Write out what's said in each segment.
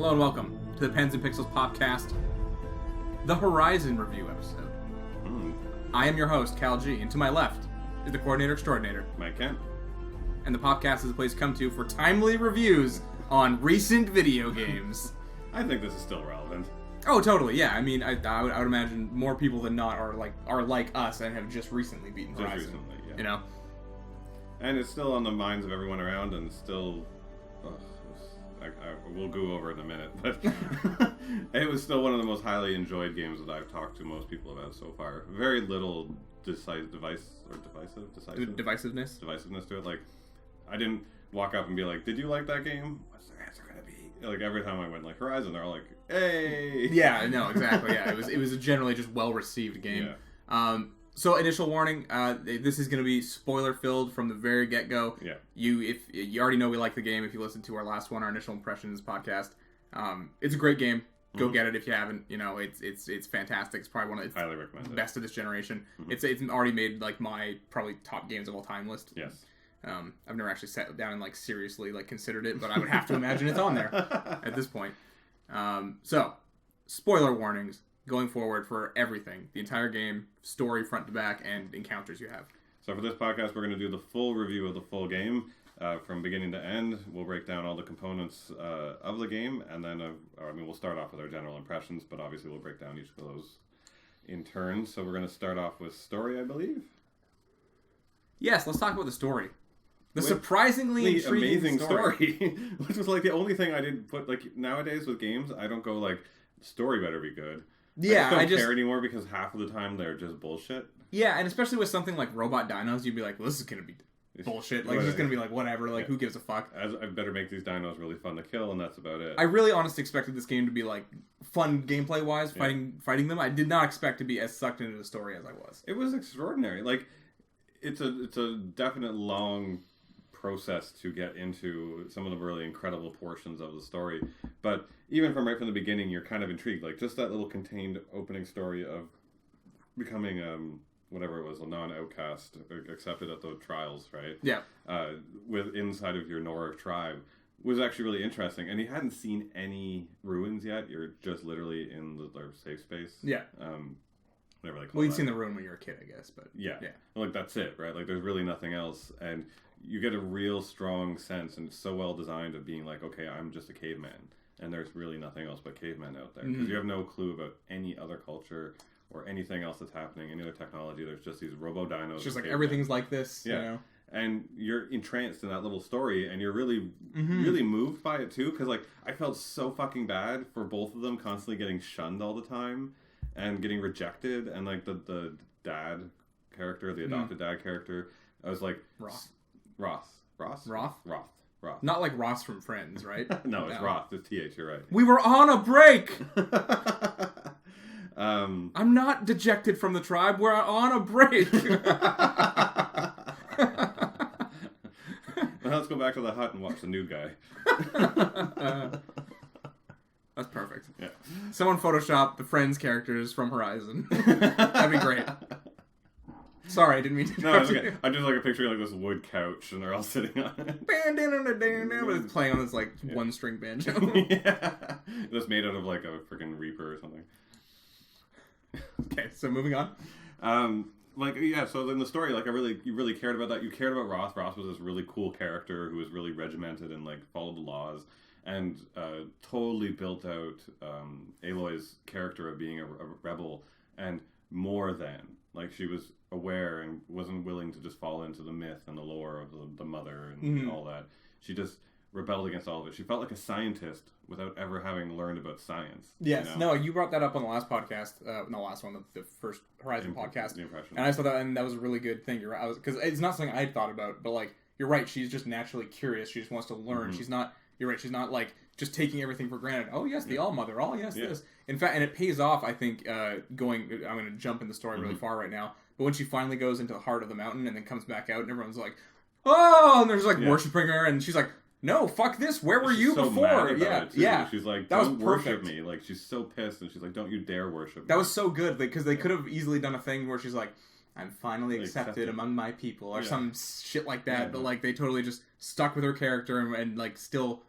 Hello and welcome to the Pens and Pixels podcast, the Horizon review episode. I am your host, Cal G, and to my left is the coordinator extraordinaire, Mike Kent. And the podcast is a place to come to for timely reviews on recent video games. I think this is still relevant. Oh, totally, yeah. I mean, I would imagine more people than not are like us and have just recently beaten Horizon. Just recently, yeah. You know? And it's still on the minds of everyone around, and still... we'll go over it in a minute, but it was still one of the most highly enjoyed games that I've talked to most people about so far. Very little divisiveness to it. Like, I didn't walk up and be like, "Did you like that game? What's their answer gonna be?" Like every time I went like Horizon, they're all like, "Hey!" Yeah, no, exactly. Yeah, it was a generally just well received game. Yeah. So initial warning, this is going to be spoiler filled from the very get go. Yeah. If you already know we like the game, if you listened to our last one, our initial impressions podcast, it's a great game. Go get it if you haven't. You know, it's fantastic. It's probably one of the highly recommended best of this generation. It's already made like my probably top games of all time list. Yes. I've never actually sat down and like seriously like considered it, but I would have to imagine it's on there at this point. So spoiler warnings going forward for everything, the entire game, story front to back, and encounters you have. So for this podcast, we're going to do the full review of the full game from beginning to end. We'll break down all the components of the game, and then we'll start off with our general impressions, but obviously we'll break down each of those in turn. So we're going to start off with story, I believe. Yes, let's talk about the story. The surprisingly amazing story, which was like the only thing I didn't put. Like nowadays with games, I don't go like story better be good. Yeah, I just don't care anymore because half of the time they're just bullshit. Yeah, and especially with something like Robot Dinos, you'd be like, well, this is going to be bullshit. Like, it's just going to be like, whatever. Like, who gives a fuck? I better make these dinos really fun to kill, and that's about it. I really honestly expected this game to be, like, fun gameplay-wise, fighting them. I did not expect to be as sucked into the story as I was. It was extraordinary. Like, it's a definite long process to get into some of the really incredible portions of the story, but even right from the beginning you're kind of intrigued, like just that little contained opening story of becoming whatever it was, a non-outcast, accepted at the trials, right? Yeah. With inside of your Nora tribe was actually really interesting, and you hadn't seen any ruins yet. You're just literally in their safe space. Yeah. Whatever they call well, you'd that. seen the ruin when you were a kid, I guess, but yeah, like that's it, right? Like there's really nothing else, and you get a real strong sense, and it's so well designed of being like, okay, I'm just a caveman, and there's really nothing else but cavemen out there, because you have no clue about any other culture or anything else that's happening, any other technology. There's just these robo-dinos. It's just like everything's like this, yeah. You know? And you're entranced in that little story, and you're really, really moved by it too, because like I felt so fucking bad for both of them constantly getting shunned all the time and getting rejected, and like the dad character, the adopted dad character, I was like Roth. Not like Ross from Friends, right? No, it's Roth. It's TH. You're right. We were on a break. I'm not dejected from the tribe. We're on a break. Now let's go back to the hut and watch the new guy. That's perfect. Yeah. Someone Photoshop the Friends characters from Horizon. That'd be great. Sorry, I didn't mean to. No, it's okay. I just like a picture of like this wood couch, and they're all sitting on it. But it's playing on this like one-string banjo. Yeah, that's made out of like a freaking Reaper or something. Okay, so moving on. So in the story, like you really cared about that. You cared about Roth. Roth was this really cool character who was really regimented and like followed the laws, and totally built out Aloy's character of being a rebel, and more than. Like, she was aware and wasn't willing to just fall into the myth and the lore of the mother and all that. She just rebelled against all of it. She felt like a scientist without ever having learned about science. Yes. You know? No, you brought that up on the last podcast. Not the last one, the first Horizon podcast. The impression. And I saw that, and that was a really good thing. You're right. Because it's not something I had thought about, but, like, you're right. She's just naturally curious. She just wants to learn. She's not... You're right. She's not, like, just taking everything for granted. Oh, yes, the All-Mother. Oh, yes, this. In fact, and it pays off, I think, I'm going to jump in the story really far right now. But when she finally goes into the heart of the mountain and then comes back out and everyone's like, oh, and there's like worshiping her, and she's like, no, fuck this. Where were you before? Yeah. She's like, that don't worship me. Like, she's so pissed, and she's like, don't you dare worship me. That was so good, because they could have easily done a thing where she's like, I'm finally accepted among my people, or some shit like that. But like, they totally just stuck with her character and like still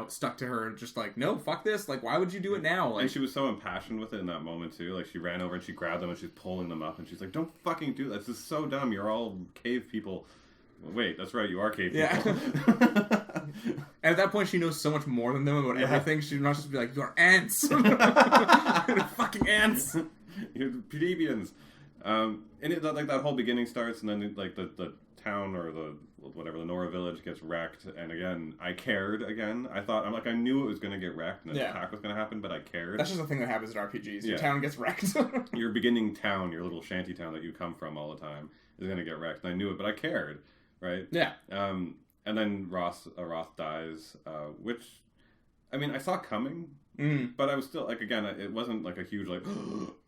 stuck to her and just like, no, fuck this. Like, why would you do it now? Like, and she was so impassioned with it in that moment too. Like, she ran over and she grabbed them and she's pulling them up and she's like, "Don't fucking do that. This is so dumb. You're all cave people." Wait, that's right. You are cave people. And at that point, she knows so much more than them about everything. She's not just be like, "You're ants." You're fucking ants. You're plebeians. And like that whole beginning starts, and then like the town or the Nora village gets wrecked. And again, I cared. Again, I knew it was going to get wrecked and an attack was going to happen, but I cared. That's just the thing that happens in RPGs. Your town gets wrecked. Your beginning town, your little shanty town that you come from all the time, is going to get wrecked, and I knew it, but I cared. Right? Yeah. And then Roth dies, which, I mean, I saw coming, but I was still, like, again, it wasn't like a huge, like,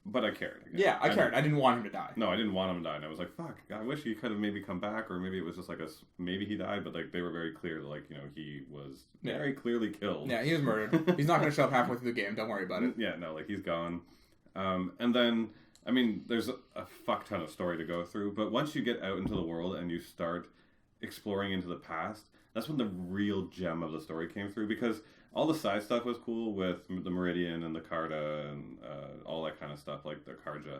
but I cared. Again. Yeah, I cared. I didn't want him to die. No, I didn't want him to die, and I was like, fuck, I wish he could have maybe come back, or maybe it was just like maybe he died, but, like, they were very clear that, like, he was very clearly killed. Yeah, he was murdered. He's not going to show up halfway through the game, don't worry about it. Yeah, no, like, he's gone. And then, I mean, there's a fuck ton of story to go through, but once you get out into the world and you start exploring into the past, that's when the real gem of the story came through, because all the side stuff was cool with the Meridian and the Carta and all that kind of stuff, like the Karja,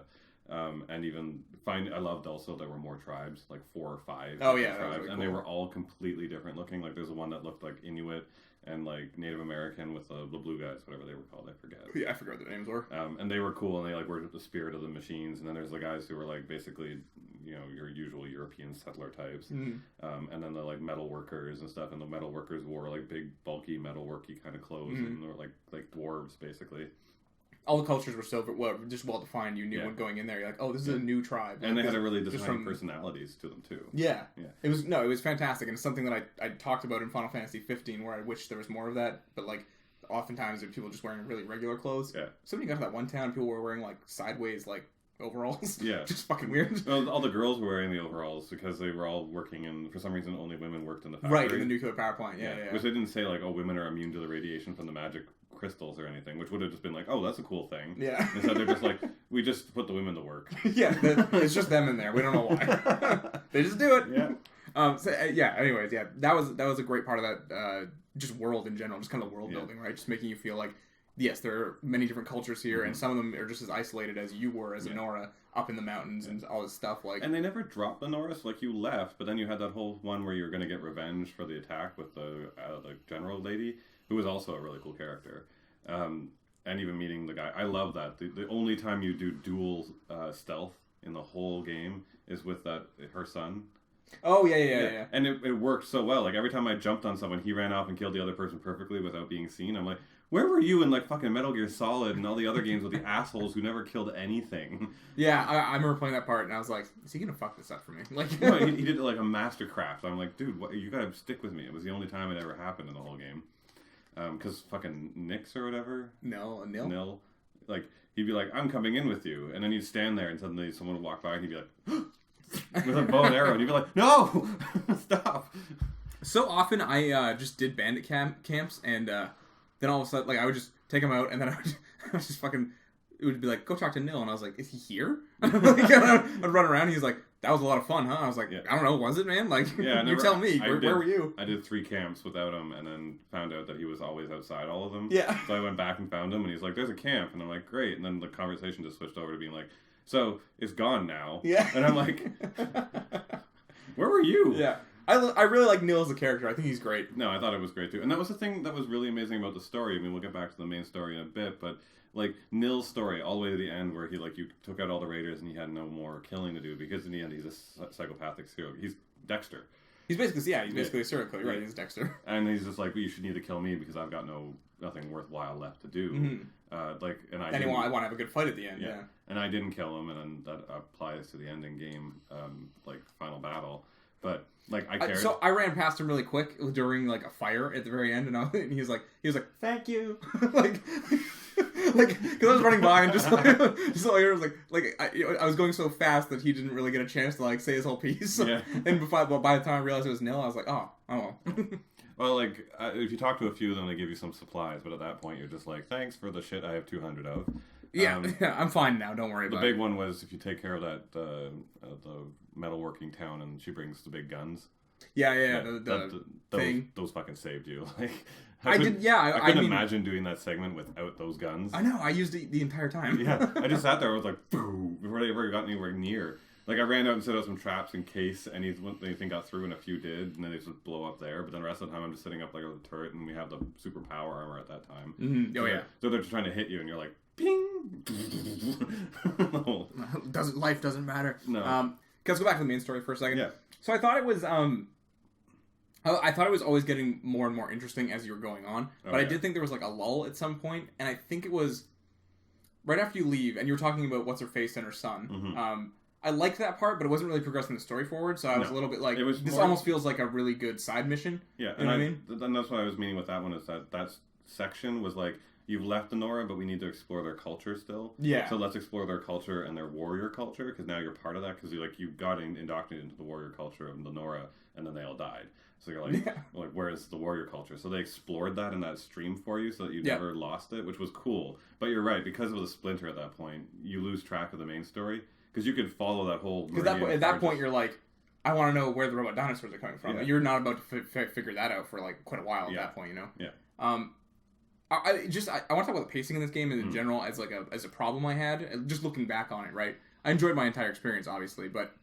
and even I loved also there were more tribes, like 4 or 5 tribes, really and they were all completely different looking. Like there's one that looked like Inuit and like Native American with the blue guys, whatever they were called, I forget. Yeah, I forgot what their names were. And they were cool, and they like worked with the spirit of the machines. And then there's the guys who were like basically, your usual European settler types. And then the like metal workers and stuff. And the metal workers wore like big, bulky, metalworky kind of clothes, and they were like dwarves basically. All the cultures were just well defined. You knew when going in there, you're like, oh, this is a new tribe. And they had a really distinct personalities to them too. Yeah. It was fantastic, and it's something that I talked about in Final Fantasy 15, where I wish there was more of that. But like, oftentimes there were people just wearing really regular clothes. Yeah. So when you got to that one town, people were wearing like sideways like overalls. Yeah. Just fucking weird. Well, all the girls were wearing the overalls because they were all working, and for some reason only women worked in the factory. Right, in the nuclear power plant. Yeah. Which they didn't say like, oh, women are immune to the radiation from the magic crystals or anything, which would have just been like, oh, that's a cool thing. Yeah. Instead they're just like, we just put the women to work. Yeah, it's just them in there. We don't know why. They just do it. Yeah. Anyways, that was a great part of that just world in general, just kind of world building, right? Just making you feel like, yes, there are many different cultures here, and some of them are just as isolated as you were as a Nora up in the mountains and all this stuff. Like, and they never dropped the Nora, so like you left, but then you had that whole one where you were going to get revenge for the attack with the general lady, who was also a really cool character. And even meeting the guy, I love that. The only time you do dual stealth in the whole game is with her son. Oh, yeah. And it worked so well. Like, every time I jumped on someone, he ran off and killed the other person perfectly without being seen. I'm like, where were you in, like, fucking Metal Gear Solid and all the other games with the assholes who never killed anything? Yeah, I remember playing that part, and I was like, is he gonna fuck this up for me? Like, no, he did it like a mastercraft. I'm like, dude, you gotta stick with me. It was the only time it ever happened in the whole game. Because fucking Nyx or whatever. Nil. Like, he'd be like, I'm coming in with you. And then you'd stand there, and suddenly someone would walk by, and he'd be like, with a bow and arrow, and you'd be like, no! Stop! So often I just did bandit camps, and then all of a sudden, like, I would just take him out, and then I would just fucking, it would be like, go talk to Nil, and I was like, is he here? Like, I'd run around, and he's like, that was a lot of fun, huh? I was like, I don't know, was it, man? Like, you tell me, where were you? I did 3 camps without him, and then found out that he was always outside all of them. Yeah. So I went back and found him, and he's like, there's a camp, and I'm like, great, and then the conversation just switched over to being like, so, it's gone now. Yeah. And I'm like, where were you? Yeah. I really like Nil as a character. I think he's great. No, I thought it was great too. And that was the thing that was really amazing about the story. I mean, we'll get back to the main story in a bit, but like Nil's story all the way to the end where he you took out all the raiders and he had no more killing to do because in the end he's a psychopathic serial. He's Dexter. He's basically a serial killer, right? He's Dexter. And he's just like, well, you should need to kill me because I've got nothing worthwhile left to do. Mm-hmm. I want to have a good fight at the end. Yeah. And I didn't kill him, and then that applies to the ending game, final battle. But like I cared. So I ran past him really quick during like a fire at the very end, and he was like, "Thank you," like because I was running by and just like I was I was going so fast that he didn't really get a chance to like say his whole piece. Yeah. And by the time I realized it was Nil, I was like, oh well. Well, like if you talk to a few of them, they give you some supplies, but at that point, you're just like, thanks for the shit I have 200 of. Yeah, I'm fine now. Don't worry about it. The big one was if you take care of that the metalworking town, and she brings the big guns. Yeah. The thing. Those fucking saved you. Like, I did, yeah. I couldn't imagine doing that segment without those guns. I know. I used it the entire time. Yeah, I just sat there. I was like, boom, before they ever got anywhere near. Like, I ran out and set out some traps in case anything got through, and a few did, and then they just blow up there. But then the rest of the time, I'm just setting up like a turret, and we have the super power armor at that time. Mm-hmm. Oh, yeah. So they're just trying to hit you, and you're like, ping! No. Life doesn't matter. No. Let's go back to the main story for a second. Yeah. So I thought it was, I thought it was always getting more and more interesting as you were going on, but I did think there was like a lull at some point, and I think it was right after you leave, and you were talking about what's her face and her son. Mm-hmm. I liked that part, but it wasn't really progressing the story forward, so I was a little bit like, this almost feels like a really good side mission. Yeah, you know what I mean? And that's what I was meaning with that one, is that section was like, you've left the Nora, but we need to explore their culture still. Yeah. So let's explore their culture and their warrior culture, because now you're part of that, because you got indoctrinated into the warrior culture of the Nora, and then they all died. So you're like, like, where is the warrior culture? So they explored that in that stream for you, so that you never lost it, which was cool. But you're right, because it was a splinter at that point, you lose track of the main story. Because you could follow that whole... Because at that point, you're like, I want to know where the robot dinosaurs are coming from. Yeah. You're not about to figure that out for like quite a while at that point, you know? Yeah. I want to talk about the pacing in this game in general as like as a problem I had. Just looking back on it, right? I enjoyed my entire experience, obviously, but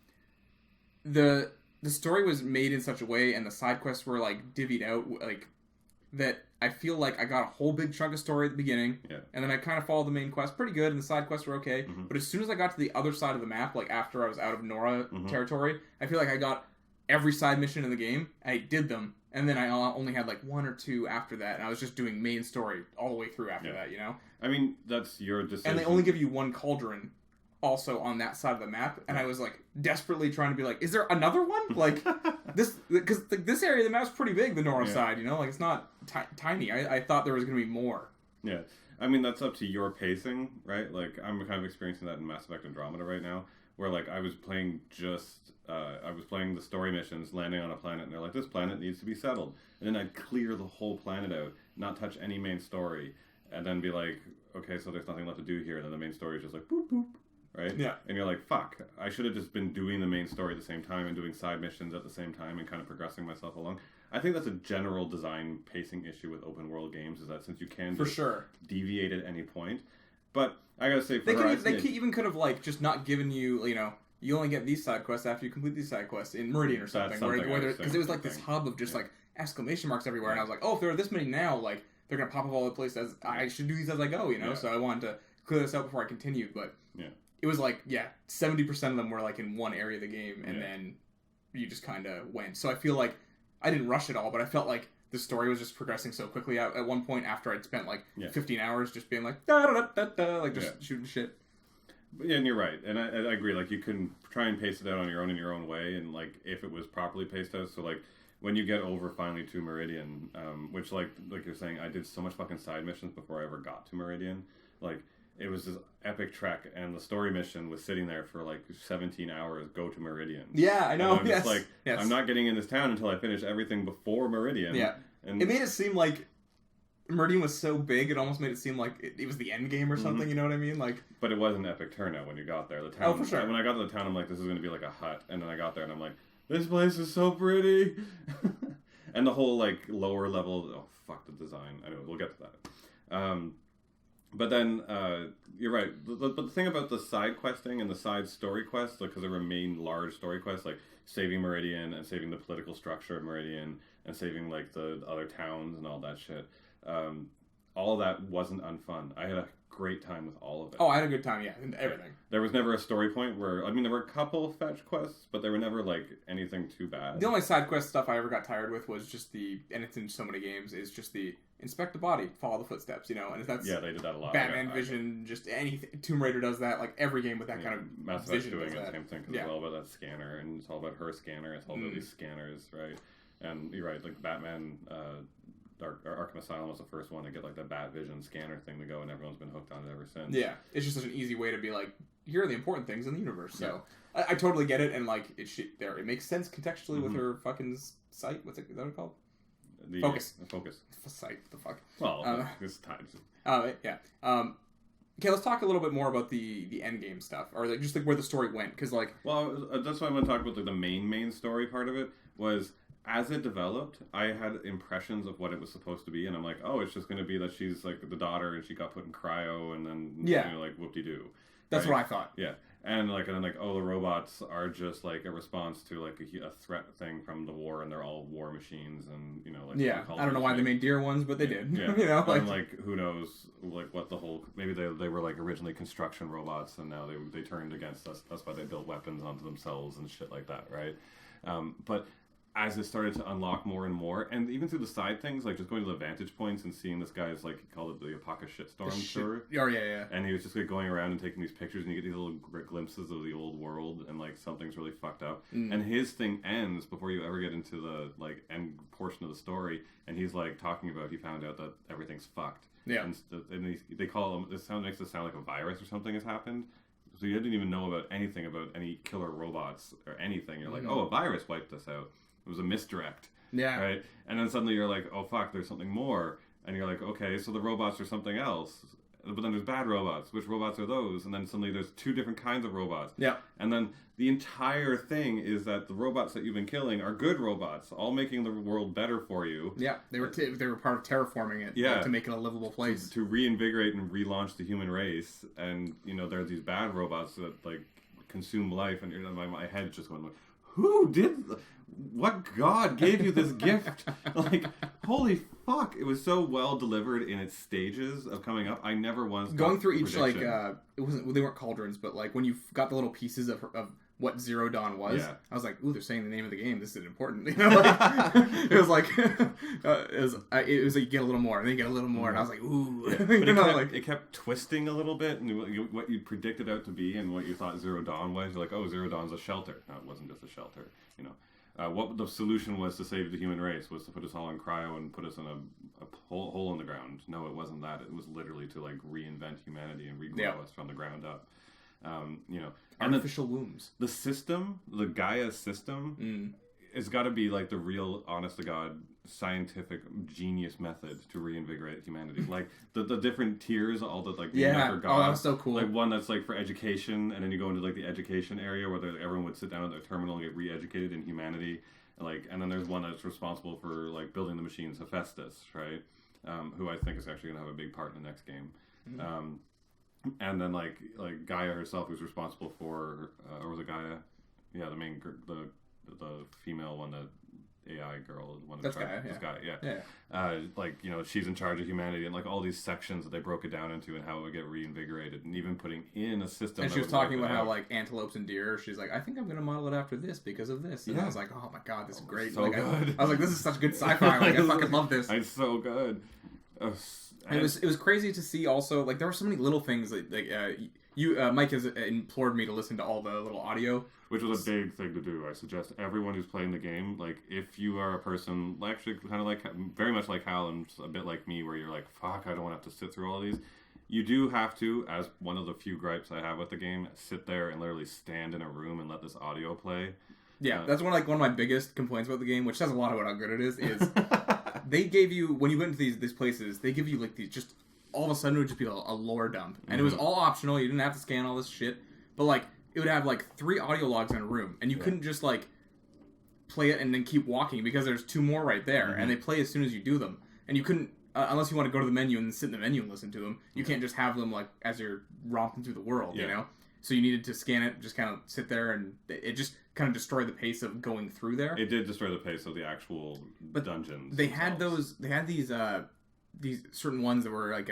the story was made in such a way, and the side quests were like divvied out like that. I feel like I got a whole big chunk of story at the beginning, and then I kind of followed the main quest pretty good, and the side quests were okay. Mm-hmm. But as soon as I got to the other side of the map, like after I was out of Nora territory, I feel like I got every side mission in the game. I did them, and then I only had like one or two after that, and I was just doing main story all the way through after that, you know? I mean, that's your decision. And they only give you one cauldron also on that side of the map, and I was like desperately trying to be like, is there another one? Like this, because like, this area of the map's pretty big, the Nora side, you know, like it's not tiny. I thought there was going to be more. Yeah, I mean, that's up to your pacing, right? Like, I'm kind of experiencing that in Mass Effect Andromeda right now, where like I was playing the story missions, landing on a planet, and they're like, this planet needs to be settled, and then I'd clear the whole planet out, not touch any main story, and then be like, okay, so there's nothing left to do here, and then the main story is just like boop boop. Right? Yeah. And you're like, fuck, I should have just been doing the main story at the same time and doing side missions at the same time and kind of progressing myself along. I think that's a general design pacing issue with open world games, is that since you can deviate at any point. But I gotta say, they even could have like just not given you, you know, you only get these side quests after you complete these side quests in Meridian or something. Because it was like this hub of just like exclamation marks everywhere, and I was like, oh, if there are this many now, like they're gonna pop up all the places. I should do these as I go, you know. So I wanted to clear this out before I continued, but it was like 70% of them were like in one area of the game, and then you just kind of went. So I feel like I didn't rush it all, but I felt like the story was just progressing so quickly at one point after I'd spent like 15 hours just being like da da da da, like just shooting shit. Yeah, and you're right, and I agree. Like, you can try and pace it out on your own in your own way, and like if it was properly paced out. So like when you get over finally to Meridian, which like you're saying, I did so much fucking side missions before I ever got to Meridian. Like, it was this epic trek, and the story mission was sitting there for like 17 hours. Go to Meridian. Yeah, I know. And I'm just like, I'm not getting in this town until I finish everything before Meridian. Yeah, and it made it seem like Meridian was so big, it almost made it seem like it was the end game or something. You know what I mean? Like, but it was an epic turnout when you got there. The town. Oh, for sure. When I got to the town, I'm like, this is going to be like a hut, and then I got there, and I'm like, this place is so pretty. And the whole like lower level. Oh fuck the design. Anyway, we'll get to that. But then, you're right. But the thing about the side questing and the side story quests, because there were main large story quests, like saving Meridian and saving the political structure of Meridian and saving like the other towns and all that shit, all of that wasn't unfun. I had a great time with all of it. Oh, I had a good time, and everything. There was never a story point where, I mean, there were a couple fetch quests, but they were never like anything too bad. The only side quest stuff I ever got tired with was just and it's in so many games, is just the inspect the body, follow the footsteps, you know, and if that's they did that a lot. Batman Vision, just anything. Tomb Raider does that, like every game with that kind of Mass Effect's doing the same thing, because it's all about that scanner, and it's all about her scanner, it's all about these scanners, right? And you're right, like Batman, Arkham Asylum was the first one to get like the Bat Vision scanner thing to go, and everyone's been hooked on it ever since. Yeah, it's just such an easy way to be like, here are the important things in the universe. So I totally get it, and like it makes sense contextually with her fucking site. Is that what it's called? Focus. Site. What the fuck? Well, this time. Yeah. Okay, let's talk a little bit more about the end game stuff, or like just like where the story went, because like. Well, that's why I want to talk about like the main story part of it was. as it developed, I had impressions of what it was supposed to be, and I'm like, oh, it's just going to be that she's like the daughter and she got put in cryo, and then like whoop-de-doo. That's what I thought. Yeah. And then oh, the robots are just like a response to like a threat thing from the war, and they're all war machines, and I don't know why they made deer ones, but they did. Yeah. And who knows what the whole, maybe they were like originally construction robots, and now they turned against us. That's why they built weapons onto themselves and shit like that, right? But as it started to unlock more and more, and even through the side things, like just going to the vantage points and seeing this guy's, like, he called it the Apaka Shitstorm tour. Oh, yeah. And he was just like going around and taking these pictures, and you get these little glimpses of the old world, and like something's really fucked up. And his thing ends before you ever get into the like end portion of the story, and he's like talking about he found out that everything's fucked. Yeah. And they call him, makes it sound like a virus or something has happened. So you didn't even know about anything about any killer robots or anything. You're like, oh, a virus wiped this out. It was a misdirect. Yeah. Right? And then suddenly you're like, oh, fuck, there's something more. And you're like, okay, so the robots are something else. But then there's bad robots. Which robots are those? And then suddenly there's 2 different kinds of robots. Yeah. And then the entire thing is that the robots that you've been killing are good robots, all making the world better for you. Yeah, they were part of terraforming it to make it a livable place. To reinvigorate and relaunch the human race. And, there are these bad robots that, like, consume life. And my head's just going, what God gave you this gift? Like, holy fuck! It was so well delivered in its stages of coming up. I never once going through each prediction. They weren't cauldrons, but like when you got the little pieces of what Zero Dawn was, I was like, ooh, they're saying the name of the game. This is important. It was like it was like you get a little more, and then you get a little more, and I was like, ooh. Yeah. But it kept twisting a little bit, and what you predicted out to be, and what you thought Zero Dawn was. You're like, oh, Zero Dawn's a shelter. No, it wasn't just a shelter. What the solution was to save the human race was to put us all in cryo and put us in a hole in the ground. No, it wasn't that. It was literally to like reinvent humanity and regrow us from the ground up. Artificial wombs. The system, the Gaia system, it's got to be like the real, honest to God, scientific genius method to reinvigorate humanity. Like the different tiers, all the like the for God. Oh, that's so cool. Like one that's like for education, and then you go into like the education area where everyone would sit down at their terminal and get re-educated in humanity. And then there's one that's responsible for like building the machines, Hephaestus, right? Who I think is actually gonna have a big part in the next game. And then like Gaia herself, who's responsible for, or was it Gaia? Yeah, the main the female one, the AI girl, one that's Gaia. She's in charge of humanity, and like all these sections that they broke it down into, and how it would get reinvigorated, and even putting in a system. And she was talking about how like antelopes and deer. She's like, I think I'm going to model it after this because of this. And I was like, oh my god, this is great. So good. I was like, this is such good sci-fi. Like, I fucking love this. It's so good. It was crazy to see. Also, like there were so many little things that Mike has implored me to listen to all the little audio. Which was a big thing to do. I suggest everyone who's playing the game, like, if you are a person, actually kind of like, very much like Hal and a bit like me, where you're like, fuck, I don't want to have to sit through all of these. You do have to, as one of the few gripes I have with the game, sit there and literally stand in a room and let this audio play. Yeah, that's one of my biggest complaints about the game, which says a lot about how good it is they gave you, when you went into these places, they give you like these, just all of a sudden it would just be a lore dump. And it was all optional, you didn't have to scan all this shit. But like, it would have like 3 audio logs in a room, and you couldn't just like play it and then keep walking because there's 2 more right there, and they play as soon as you do them. And you couldn't, unless you want to go to the menu and sit in the menu and listen to them, you can't just have them like as you're romping through the world, you know? So you needed to scan it, just kind of sit there, and it just kind of destroyed the pace of going through there. It did destroy the pace of the actual dungeons. They had these certain ones that were like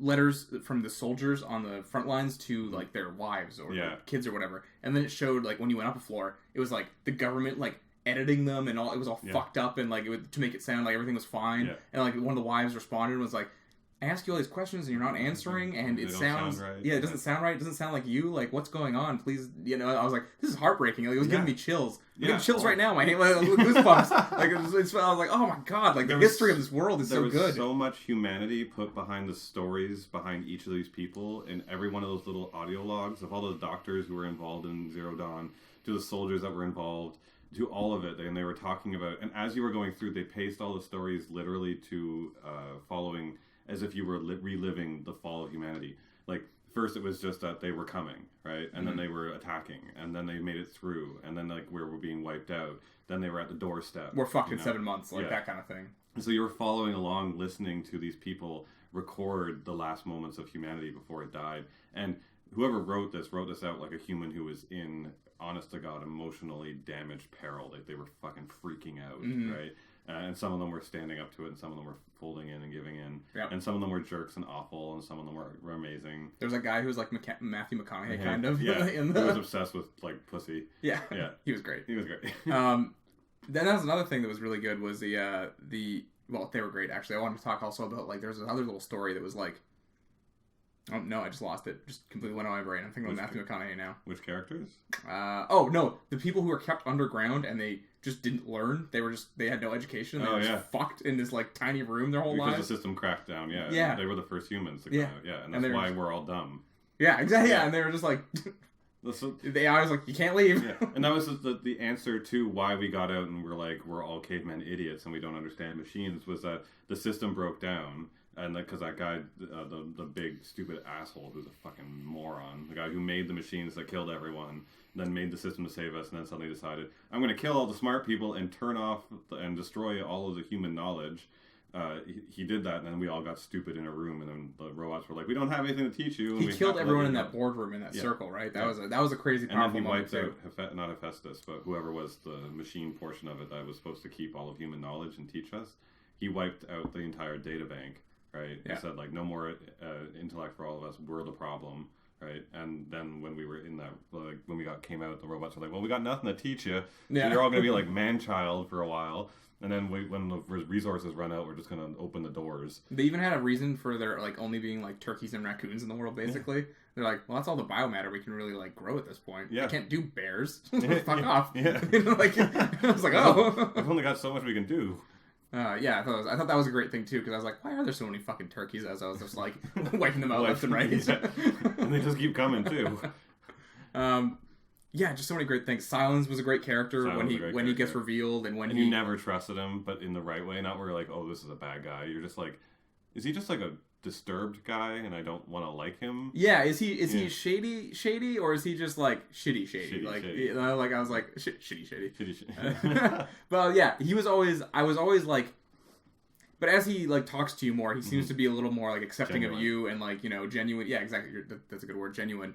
letters from the soldiers on the front lines to like their wives or their kids or whatever, and then it showed like when you went up a floor, it was like the government like editing them and all. It was all fucked up, and like to make it sound like everything was fine. And like one of the wives responded and was like, I ask you all these questions and you're not answering, and it sounds right. It doesn't sound right. It doesn't sound like you. Like, what's going on? Please, I was like, this is heartbreaking. Like, it was giving me chills. I'm getting chills right now. My goosebumps. Like, I was like, oh my god. Like, the history of this world is so good. There was so much humanity put behind the stories behind each of these people, in every one of those little audio logs of all the doctors who were involved in Zero Dawn, to the soldiers that were involved, to all of it. And they were talking about, and as you were going through, they paced all the stories literally to following as if you were reliving the fall of humanity. Like, first it was just that they were coming, right? And then they were attacking, and then they made it through, and then like we were being wiped out. Then they were at the doorstep. We're fucked in 7 months, like that kind of thing. And so you were following along, listening to these people record the last moments of humanity before it died. And whoever wrote this out like a human who was in, honest to God, emotionally damaged peril. Like they were fucking freaking out, right? And some of them were standing up to it, and some of them were folding in and giving in. Yep. And some of them were jerks and awful, and some of them were amazing. There's a guy who was like Matthew McConaughey, kind of. Yeah, he was obsessed with like pussy. Yeah, yeah, he was great. He was great. Then that was another thing that was really good was the well, they were great actually. I wanted to talk also about like there's another little story that was like, oh no, I just lost it. Just completely went on my brain. I'm thinking about Matthew McConaughey now. Which characters? Oh no, the people who were kept underground and they just didn't learn. They had no education. They were just fucked in this like tiny room their whole lives. Because the system cracked down. Yeah, yeah. They were the first humans to come out. Yeah, and that's why we're all dumb. Yeah, exactly. Yeah, and they were just like. The AI was like, you can't leave. Yeah. And that was the answer to why we got out and we're all caveman idiots and we don't understand machines, was that the system broke down. And because that guy, the big stupid asshole who's a fucking moron, the guy who made the machines that killed everyone, then made the system to save us, and then suddenly decided, I'm going to kill all the smart people and turn off and destroy all of the human knowledge. He did that, and then we all got stupid in a room, and then the robots were like, "We don't have anything to teach you." And he killed everyone in that boardroom in that circle, right? That was a crazy powerful moment too. And then he wiped out not Hephaestus, but whoever was the machine portion of it that was supposed to keep all of human knowledge and teach us. He wiped out the entire data bank, right? Yeah. He said like, "No more intellect for all of us. We're the problem." Right, and then when we were in that, like when we came out, the robots were like, "Well, we got nothing to teach you. Yeah. So you're all going to be like man-child for a while." And then when the resources run out, we're just going to open the doors. They even had a reason for there like only being like turkeys and raccoons in the world. Basically, they're like, "Well, that's all the biomatter we can really like grow at this point. Yeah, I can't do bears. Fuck off." Yeah, like I was like, "Oh, we've only got so much we can do." Yeah, I thought that was a great thing too, because I was like, why are there so many fucking turkeys? As I was just like wiping them out left and right. Yeah. And they just keep coming too. Yeah, just so many great things. Silence was a great character when he gets revealed, and you never trusted him, but in the right way. Not where you're like, oh, this is a bad guy. You're just like, is he just like a disturbed guy, and I don't want to like him? Yeah, is he shady, or is he just like shitty? Like, shitty. You know, like I was like shitty. Well, yeah, I was always like. But as he like talks to you more, he seems to be a little more like accepting genuine. Of you and like, you know, genuine. Yeah, exactly. That's a good word, genuine.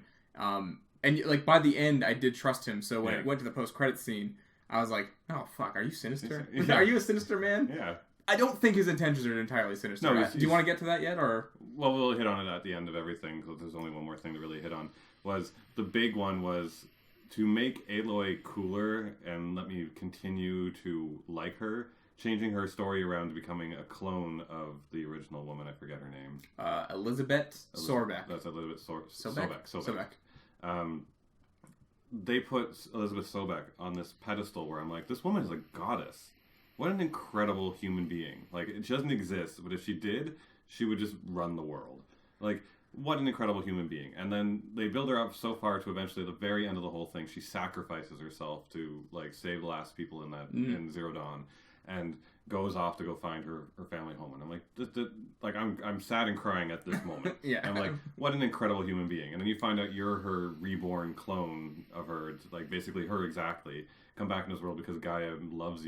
And like by the end, I did trust him. So when it went to the post-credit scene, I was like, "Oh fuck, are you sinister? Yeah. Are you a sinister man?" Yeah. I don't think his intentions are entirely sinister. No, do you want to get to that yet, or? Well, we'll hit on it at the end of everything, because there's only one more thing to really hit on. Was the big one was to make Aloy cooler and let me continue to like her. Changing her story around to becoming a clone of the original woman. I forget her name. Elizabeth Sobeck. That's Elizabeth Sobeck. They put Elizabeth Sobeck on this pedestal where I'm like, this woman is a goddess. What an incredible human being. Like, she doesn't exist, but if she did, she would just run the world. Like, what an incredible human being. And then they build her up so far to eventually, at the very end of the whole thing, she sacrifices herself to, like, save the last people in that in Zero Dawn. And goes off to go find her family home, and I'm like, I'm sad and crying at this moment. Yeah, I'm like, what an incredible human being. And then you find out you're her reborn clone of her, like basically her exactly. Come back in this world because Gaia loved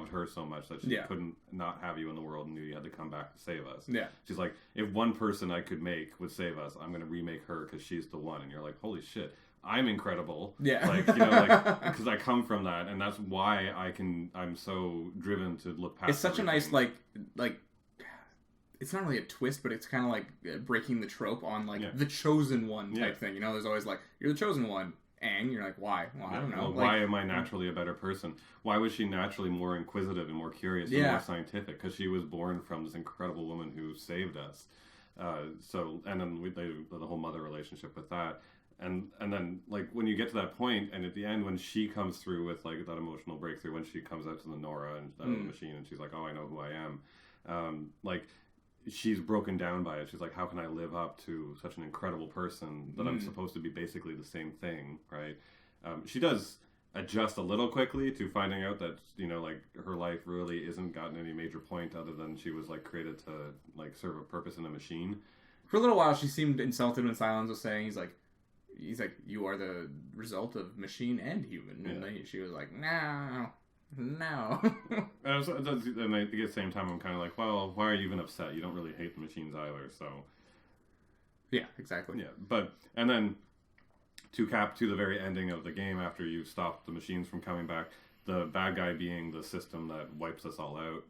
her so much that she couldn't not have you in the world and knew you had to come back to save us. Yeah, she's like, if one person I could make would save us, I'm gonna remake her because she's the one. And you're like, holy shit. I'm incredible. Yeah. Like, you know, like, because I come from that, and that's why I'm so driven to look past. It's such a nice, like, it's not really a twist, but it's kind of like breaking the trope on, like, the chosen one type thing. You know, there's always, like, you're the chosen one. And you're like, why? Well, I don't know. Well, why am I naturally a better person? Why was she naturally more inquisitive and more curious and more scientific? Because she was born from this incredible woman who saved us. And then the whole mother relationship with that. And then, like, when you get to that point, and at the end, when she comes through with, like, that emotional breakthrough, when she comes out to the Nora and out of the machine, and she's like, oh, I know who I am. Like, she's broken down by it. She's like, how can I live up to such an incredible person that I'm supposed to be basically the same thing, right? She does adjust a little quickly to finding out that, you know, like, her life really isn't gotten any major point other than she was, like, created to, like, serve a purpose in a machine. For a little while, she seemed insulted when Cylons was saying, he's like, you are the result of machine and human. And then she was like, no. And at the same time, I'm kind of like, well, why are you even upset? You don't really hate the machines either, so... Yeah, exactly. Yeah, but... And then, to the very ending of the game, after you stop the machines from coming back, the bad guy being the system that wipes us all out,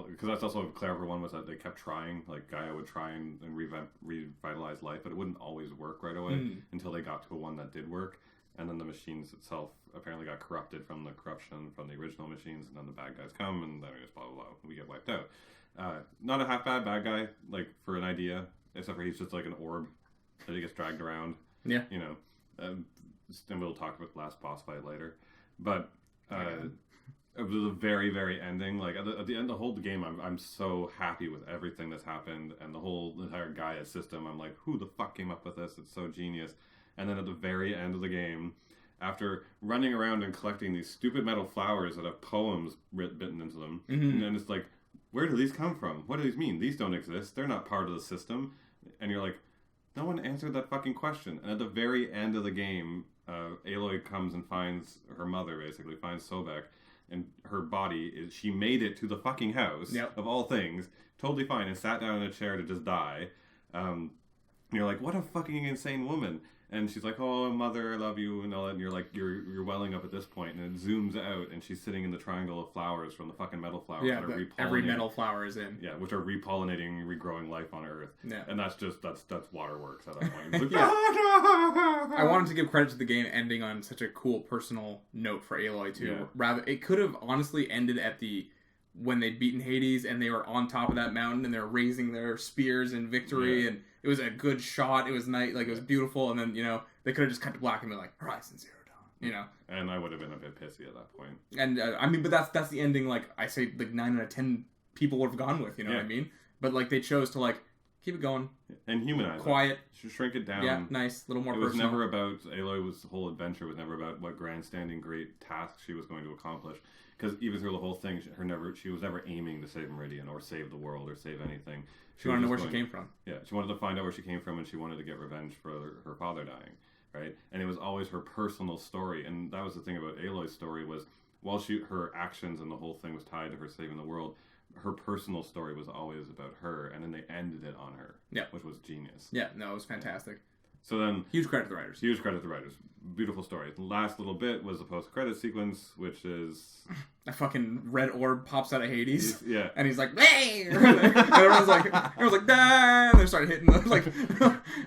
because that's also a clever one, was that they kept trying, like Gaia would try and revitalize life, but it wouldn't always work right away until they got to a one that did work, and then the machines itself apparently got corrupted from the corruption from the original machines, and then the bad guys come, and then just blah blah blah, we get wiped out. Not a half bad guy, like, for an idea, except for he's just like an orb that he gets dragged around. Yeah. You know, and we'll talk about the last boss fight later, but it was the very, very ending. Like, at the end of the whole game, I'm so happy with everything that's happened, and the whole entire Gaia system. I'm like, who the fuck came up with this? It's so genius. And then at the very end of the game, after running around and collecting these stupid metal flowers that have poems written into them, and then it's like, where do these come from? What do these mean? These don't exist. They're not part of the system. And you're like, no one answered that fucking question. And at the very end of the game, Aloy comes and finds her mother, basically, finds Sobek. And her body, she made it to the fucking house, of all things, totally fine, and sat down in a chair to just die. And you're like, what a fucking insane woman. And she's like, oh, mother, I love you, and all that. And you're like, you're welling up at this point, and it zooms out, and she's sitting in the triangle of flowers from the fucking metal flowers that are repollinating. Every metal flower is in. Yeah, which are repollinating and regrowing life on Earth. Yeah. And that's waterworks at that point. It's like, I wanted to give credit to the game ending on such a cool personal note for Aloy, too. Yeah. Rather, it could have honestly ended at when they'd beaten Hades, and they were on top of that mountain, and they're raising their spears in victory, and it was a good shot. It was nice, like, it was beautiful, and then, they could have just cut to black and been like, Horizon Zero Dawn, And I would have been a bit pissy at that point. And, but that's the ending, like, I say, like, 9 out of 10 people would have gone with, what I mean? But, like, they chose to, like, keep it going. And humanize quiet. It. Shrink it down. Yeah, nice. A little more personal. It was never about, Aloy's whole adventure was never about what grandstanding great task she was going to accomplish. Because even through the whole thing, she was never aiming to save Meridian or save the world or save anything. She wanted to know where she came from. Yeah, she wanted to find out where she came from, and she wanted to get revenge for her father dying, right? And it was always her personal story, and that was the thing about Aloy's story was, while her actions and the whole thing was tied to her saving the world, her personal story was always about her, and then they ended it on her, which was genius. Yeah, no, it was fantastic. So then... Huge credit to the writers. Huge credit to the writers. Beautiful story. The last little bit was the post-credit sequence, which is... A fucking red orb pops out of Hades. Yeah. And he's like, hey! And everyone's like, nah! And they start hitting them, like...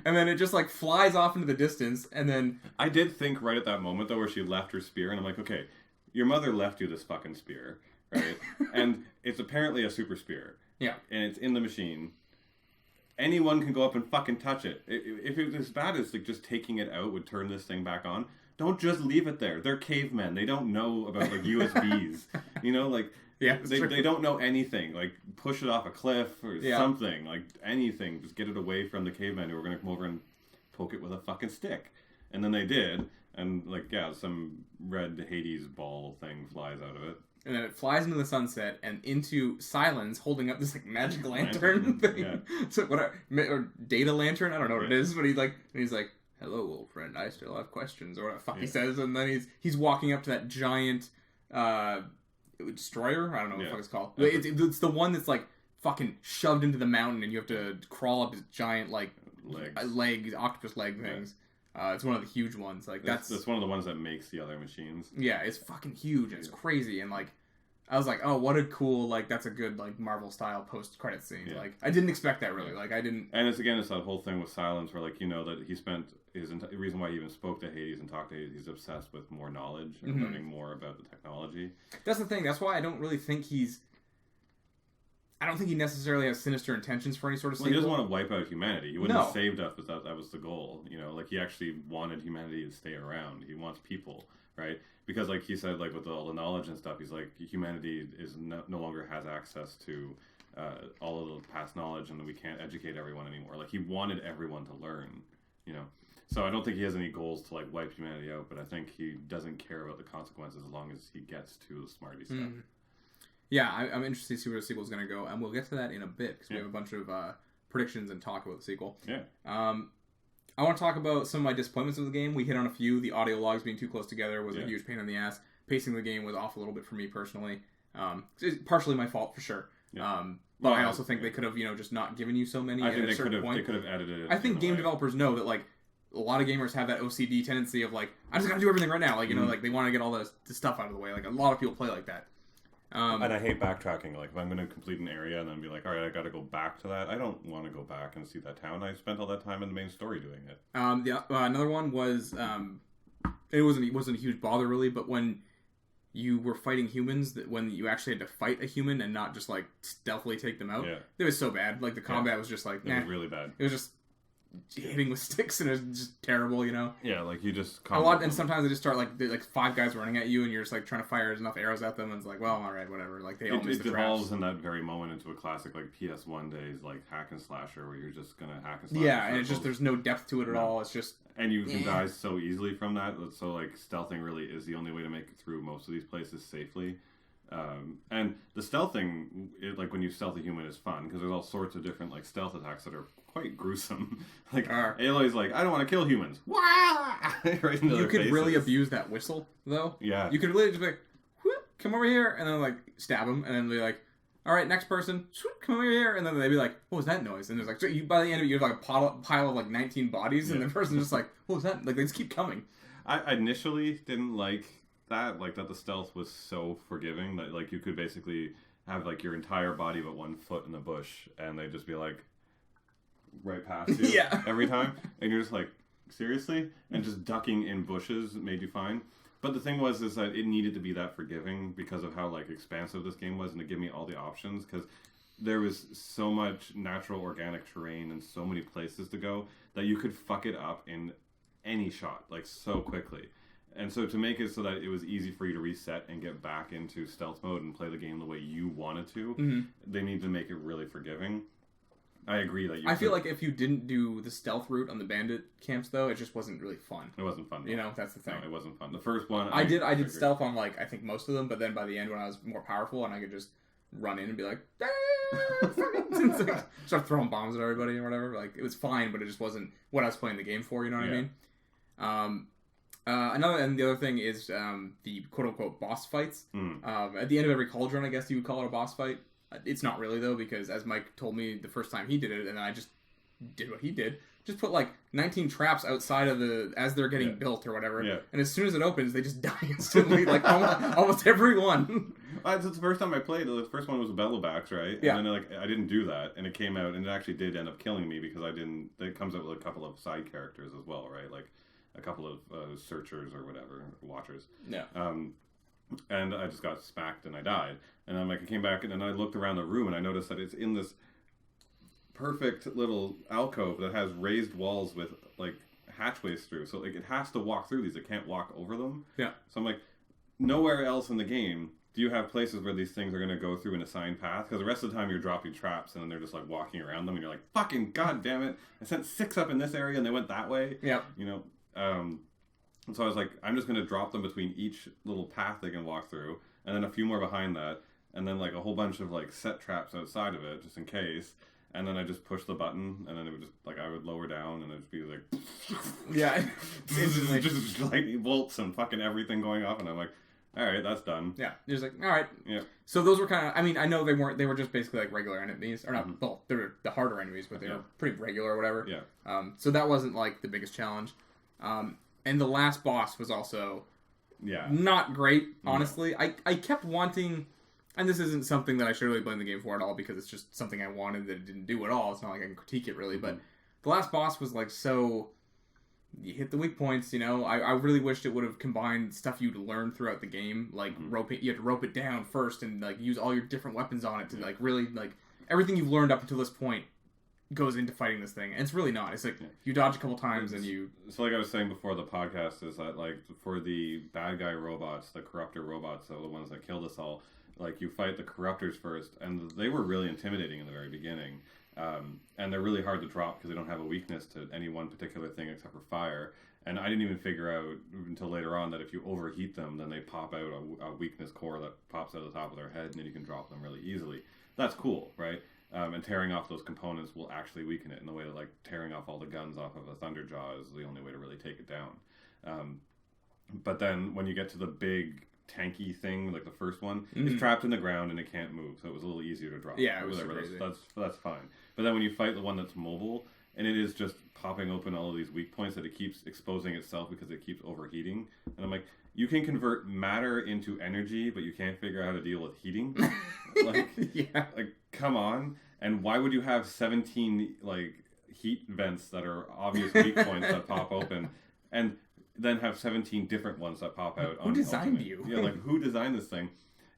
and then it just, like, flies off into the distance, and then... I did think right at that moment, though, where she left her spear, and I'm like, okay, your mother left you this fucking spear, right? And it's apparently a super spear. Yeah. And it's in the machine. Anyone can go up and fucking touch it. If it was as bad as like just taking it out would turn this thing back on, don't just leave it there. They're cavemen. They don't know about like USBs. They don't know anything. Like push it off a cliff or something. Like anything. Just get it away from the cavemen who are going to come over and poke it with a fucking stick. And then they did. And some red Hades ball thing flies out of it. And then it flies into the sunset and into Cylons holding up this like magic lantern thing. Yeah. So or data lantern, I don't know what it is, but he's like, "Hello, old friend, I still have questions," or what the fuck he says, and then he's walking up to that giant destroyer. I don't know what the fuck it's called. It's the one that's like fucking shoved into the mountain, and you have to crawl up his giant like octopus leg things. It's one of the huge ones. Like that's one of the ones that makes the other machines. Yeah, it's fucking huge and it's crazy, and like I was like, oh, what a cool, like, that's a good, like, Marvel-style post-credit scene. Yeah. Like, I didn't expect that, really. Like, I didn't... And it's that whole thing with Silence where, like, that he spent the reason why he even spoke to Hades and talked to Hades, he's obsessed with more knowledge and learning more about the technology. That's the thing. That's why I don't really think I don't think he necessarily has sinister intentions for any sort of sequel. He doesn't want to wipe out humanity. He wouldn't have saved us, but that was the goal. Like, he actually wanted humanity to stay around. He wants people, right? Because, like he said, like with all the knowledge and stuff, he's like, humanity is no longer has access to all of the past knowledge, and we can't educate everyone anymore. Like, he wanted everyone to learn, So I don't think he has any goals to, like, wipe humanity out, but I think he doesn't care about the consequences as long as he gets to the smarty stuff. Yeah, I'm interested to see where the sequel is going to go, and we'll get to that in a bit, because we have a bunch of predictions and talk about the sequel. Yeah. I want to talk about some of my disappointments of the game. We hit on a few. The audio logs being too close together was a huge pain in the ass. Pacing the game was off a little bit for me personally. It's partially my fault for sure. Yeah. But I also think they could have, just not given you so many. I think they could have edited it. I think game developers know that like a lot of gamers have that OCD tendency of like, I just gotta do everything right now. Like like they want to get all the stuff out of the way. Like a lot of people play like that. And I hate backtracking. Like, if I'm going to complete an area and then be like, all right, I got to go back to that. I don't want to go back and see that town. I spent all that time in the main story doing it. Another one was, it wasn't a huge bother really, but when you were fighting humans, when you actually had to fight a human and not just like stealthily take them out, it was so bad. Like the combat was just like, it was really bad. It was just hitting with sticks and it was just terrible, Yeah, like you just a lot, and sometimes they just start like 5 guys running at you, and you're just like trying to fire enough arrows at them, and it's like, well, all right, whatever. Like they all miss the traps. It devolves in that very moment into a classic like PS1 days like hack and slasher where you're just gonna hack and slash. Yeah, and it's just there's no depth to it at all. It's just and you can die so easily from that. So like stealthing really is the only way to make it through most of these places safely. And the stealthing, like when you stealth a human, is fun because there's all sorts of different like stealth attacks that are quite gruesome. Like Aloy's like, I don't want to kill humans. Right into you could really abuse that whistle though. Yeah, you could really just be like, come over here, and then like stab them, and then be like, all right, next person, come over here, and then they'd be like, what was that noise? And there's like, so by the end of it, you have like a pile of like 19 bodies, and the person's just like, what was that? Like they just keep coming. I initially didn't like that the stealth was so forgiving that like you could basically have like your entire body but 1 foot in the bush and they'd just be like right past you every time, and you're just like, seriously? And just ducking in bushes made you fine. But the thing is that it needed to be that forgiving because of how like expansive this game was and to give me all the options, because there was so much natural organic terrain and so many places to go that you could fuck it up in any shot like so quickly. And so to make it so that it was easy for you to reset and get back into stealth mode and play the game the way you wanted to, they need to make it really forgiving. I agree that I feel like if you didn't do the stealth route on the bandit camps, though, it just wasn't really fun. It wasn't fun. That's the thing. No, it wasn't fun. The first one, I did stealth on like I think most of them, but then by the end when I was more powerful and I could just run in and be like, start throwing bombs at everybody or whatever. Like it was fine, but it just wasn't what I was playing the game for. You know what I mean? The other thing is the quote-unquote boss fights. At the end of every cauldron, I guess you would call it a boss fight. It's not really, though, because as Mike told me the first time he did it, and I just did what he did, just put like 19 traps outside of as they're getting built or whatever, and as soon as it opens, they just die instantly, like almost every one. It's the first time I played. The first one was the Bellowbacks, right? Yeah. And then I didn't do that, and it came out, and it actually did end up killing me because I didn't. It comes out with a couple of side characters as well, right? Like a couple of searchers or whatever, watchers. Yeah. And I just got smacked and I died. And then I came back and then I looked around the room and I noticed that it's in this perfect little alcove that has raised walls with like hatchways through. So like it has to walk through these. It can't walk over them. Yeah. So I'm like, nowhere else in the game do you have places where these things are going to go through an assigned path? Because the rest of the time you're dropping traps and then they're just like walking around them and you're like, fucking god damn it. I sent 6 up in this area and they went that way. Yeah. And so I was like, I'm just going to drop them between each little path they can walk through, and then a few more behind that, and then like a whole bunch of like set traps outside of it, just in case. And then I just push the button, and then it would just like I would lower down, and it'd be like, just lightning bolts and fucking everything going off, and I'm like, all right, that's done. Yeah, you're just like, all right. Yeah. So those were kind of, I mean, I know they were just basically like regular enemies, or not. Well, they were the harder enemies, but they were pretty regular or whatever. Yeah. So that wasn't like the biggest challenge. And the last boss was also not great, honestly. No. I kept wanting, and this isn't something that I should really blame the game for at all, because it's just something I wanted that it didn't do at all. It's not like I can critique it, really. But the last boss was like so, you hit the weak points, I really wished it would have combined stuff you'd learned throughout the game. Like, you had to rope it down first and like use all your different weapons on it to like really, like, everything you've learned up until this point goes into fighting this thing, and it's really not. It's like you dodge a couple times and you. So like I was saying before the podcast, is that like for the bad guy robots, the corruptor robots, so the ones that killed us all, like you fight the corruptors first, and they were really intimidating in the very beginning, and they're really hard to drop because they don't have a weakness to any one particular thing except for fire. And I didn't even figure out until later on that if you overheat them, then they pop out a weakness core that pops out of the top of their head, and then you can drop them really easily. That's cool, right? And tearing off those components will actually weaken it in the way that, like, tearing off all the guns off of a Thunderjaw is the only way to really take it down. But then when you get to the big tanky thing, like the first one, it's trapped in the ground and it can't move, so it was a little easier to drop. Yeah, it was crazy. That's fine. But then when you fight the one that's mobile, and it is just popping open all of these weak points that it keeps exposing itself because it keeps overheating, and I'm like, you can convert matter into energy, but you can't figure out how to deal with heating. Like, like, come on. And why would you have 17 like heat vents that are obvious weak points that pop open, and then have 17 different ones that pop out? Who designed you? Yeah, like, who designed this thing?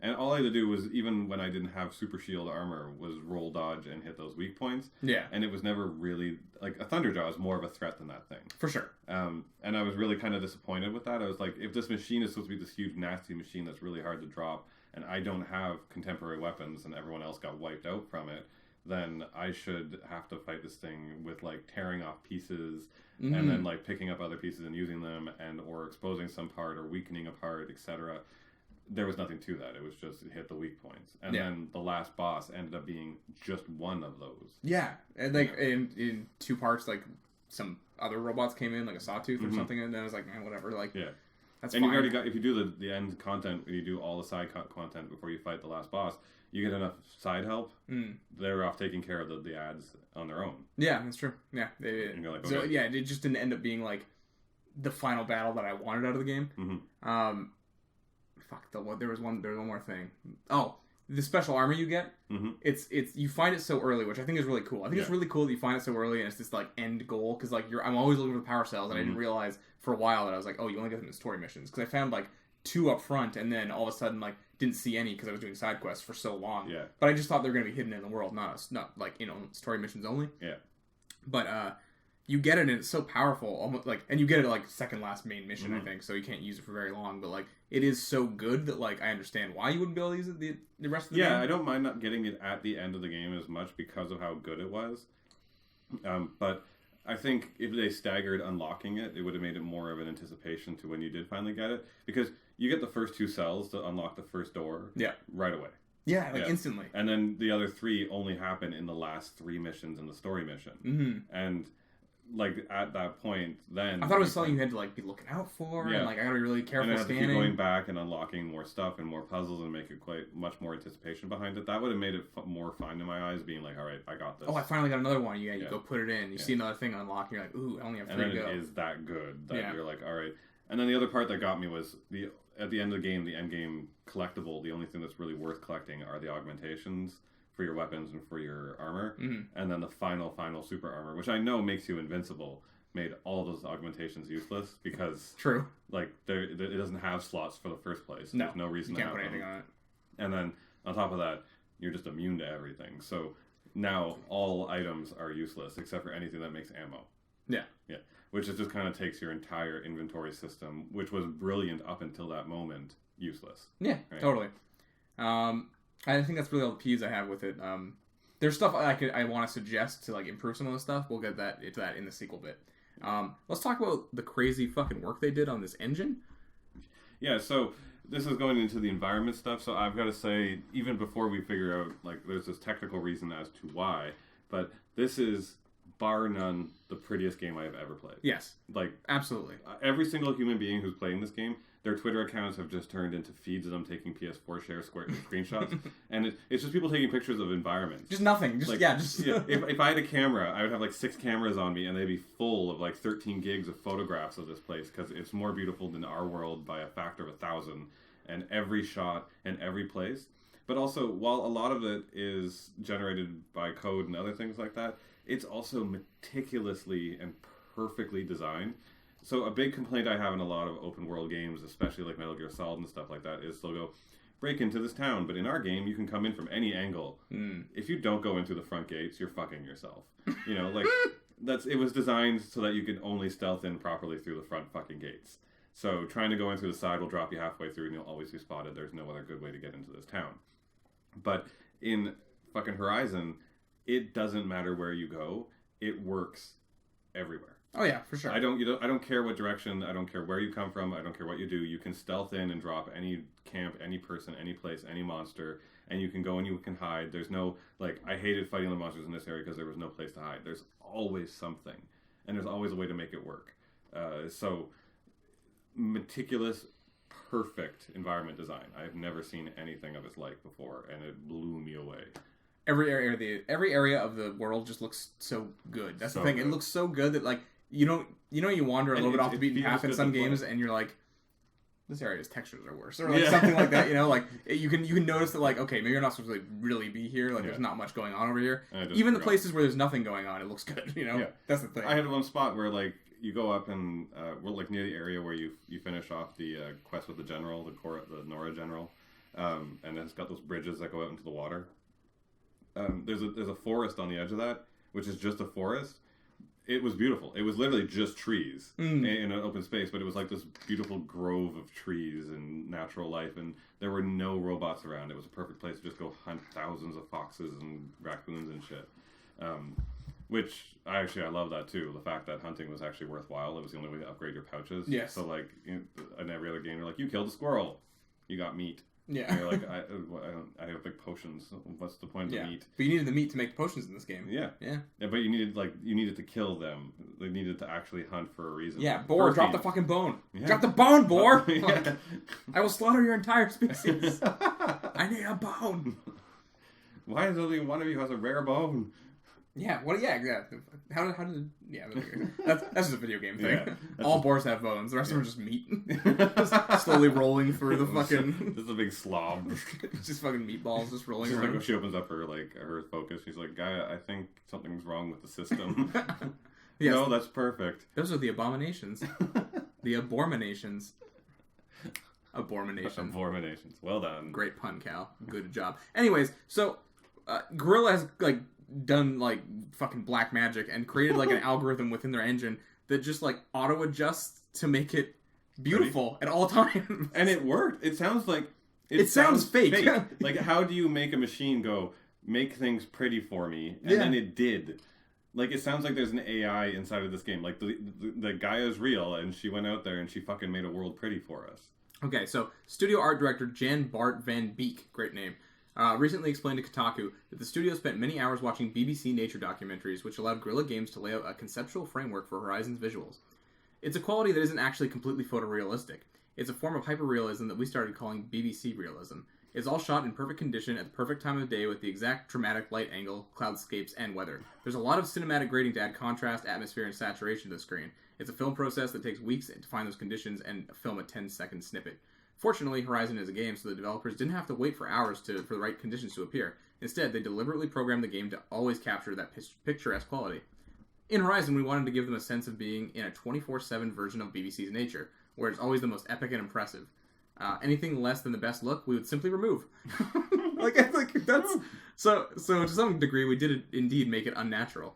And all I had to do was, even when I didn't have super shield armor, was roll dodge and hit those weak points. Yeah. And it was never really, like, a Thunderjaw is more of a threat than that thing. For sure. And I was really kind of disappointed with that. I was like, if this machine is supposed to be this huge, nasty machine that's really hard to drop, and I don't have contemporary weapons and everyone else got wiped out from it, then I should have to fight this thing with, like, tearing off pieces and then, like, picking up other pieces and using them, and or exposing some part or weakening a part, etc. There was nothing to that. It was just hit the weak points. And then the last boss ended up being just one of those. Yeah. And, like, in two parts, like, some other robots came in, like a Sawtooth or something, and then I was like, man, whatever. Like, that's and fine. you already got, if you do the end content, you do all the side content before you fight the last boss, you get enough side help. They're off taking care of the ads on their own. Yeah, that's true. Yeah. And you're like, So, okay. yeah, it just didn't end up being, like, the final battle that I wanted out of the game. There was one more thing. Oh, the special armor you get. It's you find it so early, which I think is really cool. I think it's really cool that you find it so early, and it's this, like, end goal, because, like, I'm always looking for the power cells, and I didn't realize for a while that I was like, oh, you only get them in story missions, because I found, like, 2 up front, and then all of a sudden, like, didn't see any because I was doing side quests for so long. Yeah. But I just thought they were going to be hidden in the world, not like, you know, story missions only. Yeah. But you get it, and it's so powerful, almost like, and you get it at, like, second last main mission, I think, so you can't use it for very long. But, like, it is so good that, like, I understand why you wouldn't be able to use it the rest of the game. Yeah, I don't mind not getting it at the end of the game as much because of how good it was. But I think if they staggered unlocking it, it would have made it more of an anticipation to when you did finally get it, because you get the first 2 cells to unlock the first door. Right away. Yeah, like, instantly. And then the other 3 only happen in the last 3 missions in the story mission. And, like, at that point, then... I thought it was something you had to, like, be looking out for, and, like, I gotta be really careful and scanning. And keep going back and unlocking more stuff and more puzzles and make it quite much more anticipation behind it. That would have made it more fun in my eyes, being like, all right, I got this. Oh, I finally got another one. You go put it in. You see another thing unlock, and you're like, ooh, I only have 3 to go. And then it is that good that you're like, all right. And then the other part that got me was, at the end of the game, the end game collectible, the only thing that's really worth collecting are the augmentations for your weapons and for your armor. And then the final super armor, which I know makes you invincible, made all of those augmentations useless because like it doesn't have slots for the first place. There's no reason you to can't have put anything them. on it. And then on top of that, you're just immune to everything. So now all items are useless except for anything that makes ammo. Yeah. Which is just kind of takes your entire inventory system, which was brilliant up until that moment, useless. Yeah, totally. I think that's really all the peeves I have with it. There's stuff I want to suggest to, like, improve some of the stuff. We'll get into that in the sequel bit. Let's talk about the crazy fucking work they did on this engine. Yeah, so this is going into the environment stuff, so I've got to say, even before we figure out, like, there's this technical reason as to why, but this is, bar none, the prettiest game I have ever played. Yes. Like, absolutely. Every single human being who's playing this game, their Twitter accounts have just turned into feeds of them taking PS4 share screenshots, and it's just people taking pictures of environments. Just nothing. If I had a camera, I would have, like, 6 cameras on me, and they'd be full of, like, 13 gigs of photographs of this place, because it's more beautiful than our world by a factor of 1,000, and every shot and every place. But also, while a lot of it is generated by code and other things like that, it's also meticulously and perfectly designed. So a big complaint I have in a lot of open world games, especially like Metal Gear Solid and stuff like that, is they'll go, break into this town, but in our game you can come in from any angle. If you don't go in through the front gates, you're fucking yourself. You know, like, it was designed so that you could only stealth in properly through the front fucking gates. So trying to go in through the side will drop you halfway through and you'll always be spotted. There's no other good way to get into this town. But in fucking Horizon, it doesn't matter where you go. It works everywhere. Oh yeah, for sure. I don't care what direction. I don't care where you come from. I don't care what you do. You can stealth in and drop any camp, any person, any place, any monster, and you can go and you can hide. There's no like I hated fighting the monsters in this area because there was no place to hide. There's always something, and there's always a way to make it work. So meticulous, perfect environment design. I've never seen anything of its like before, and it blew me away. Every area of the world just looks so good. That's the thing. Good. It looks so good that like you wander a little bit off the beaten path in some games, and you're like, this area's textures are worse, or like something like that. Like you can notice that like, okay, maybe you're not supposed to really be here. Like there's not much going on over here. Even the places where there's nothing going on, it looks good. That's the thing. I had one spot where like you go up and we're like near the area where you finish off the quest with the general, the Nora general, and it's got those bridges that go out into the water. There's a forest on the edge of that, which is just a forest. It was beautiful. It was literally just trees in an open space, but it was like this beautiful grove of trees and natural life, and there were no robots around. It was a perfect place to just go hunt thousands of foxes and raccoons and shit. Which I love that too. The fact that hunting was actually worthwhile. It was the only way to upgrade your pouches. Yes. So like in every other game, you're like, you killed a squirrel, you got meat. Yeah. And you're like, I have like potions. What's the point of the meat? But you needed the meat to make the potions in this game. Yeah. But you needed to kill them. They needed to actually hunt for a reason. Yeah, boar, drop the fucking bone. Yeah. Drop the bone, boar. Like, I will slaughter your entire species. I need a bone. Why is only one of you has a rare bone? Yeah, exactly. How did that's just a video game thing. Yeah, all boars have bones. The rest of them are just meat. Just slowly rolling through the fucking... This is a big slob. It's just fucking meatballs just rolling around. Like when she opens up her focus, she's like, Gaia, I think something's wrong with the system. Yes. No, that's perfect. Those are the abominations. The abominations. Abominations. Well done. Great pun, Cal. Good job. Anyways, so Guerrilla has like done like fucking black magic and created like an algorithm within their engine that just like auto adjusts to make it beautiful at all times. And it worked. It sounds like it sounds fake. Like how do you make a machine go make things pretty for me? And then it did. Like it sounds like there's an AI inside of this game. Like the Gaia's real, and she went out there and she fucking made a world pretty for us. Okay, so studio art director Jan Bart van Beek, great name, recently explained to Kotaku that the studio spent many hours watching BBC nature documentaries, which allowed Guerrilla Games to lay out a conceptual framework for Horizon's visuals. It's a quality that isn't actually completely photorealistic. It's a form of hyperrealism that we started calling BBC realism. It's all shot in perfect condition at the perfect time of day with the exact dramatic light angle, cloudscapes, and weather. There's a lot of cinematic grading to add contrast, atmosphere, and saturation to the screen. It's a film process that takes weeks to find those conditions and film a 10-second snippet. Fortunately, Horizon is a game, so the developers didn't have to wait for hours for the right conditions to appear. Instead, they deliberately programmed the game to always capture that picturesque quality. In Horizon, we wanted to give them a sense of being in a 24/7 version of BBC's nature, where it's always the most epic and impressive. Anything less than the best look, we would simply remove. like that's so to some degree, we did indeed make it unnatural.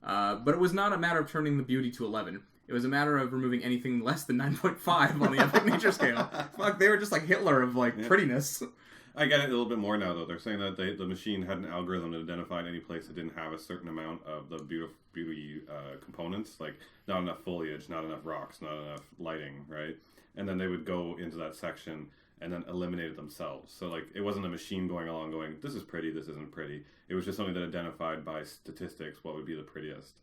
But it was not a matter of turning the beauty to 11. It was a matter of removing anything less than 9.5 on the epic nature scale. Fuck, they were just like Hitler of like prettiness. I get it a little bit more now, though. They're saying that the machine had an algorithm that identified any place that didn't have a certain amount of the beauty components, like not enough foliage, not enough rocks, not enough lighting, right? And then they would go into that section and then eliminate it themselves. So like it wasn't a machine going along going, this is pretty, this isn't pretty. It was just something that identified by statistics what would be the prettiest.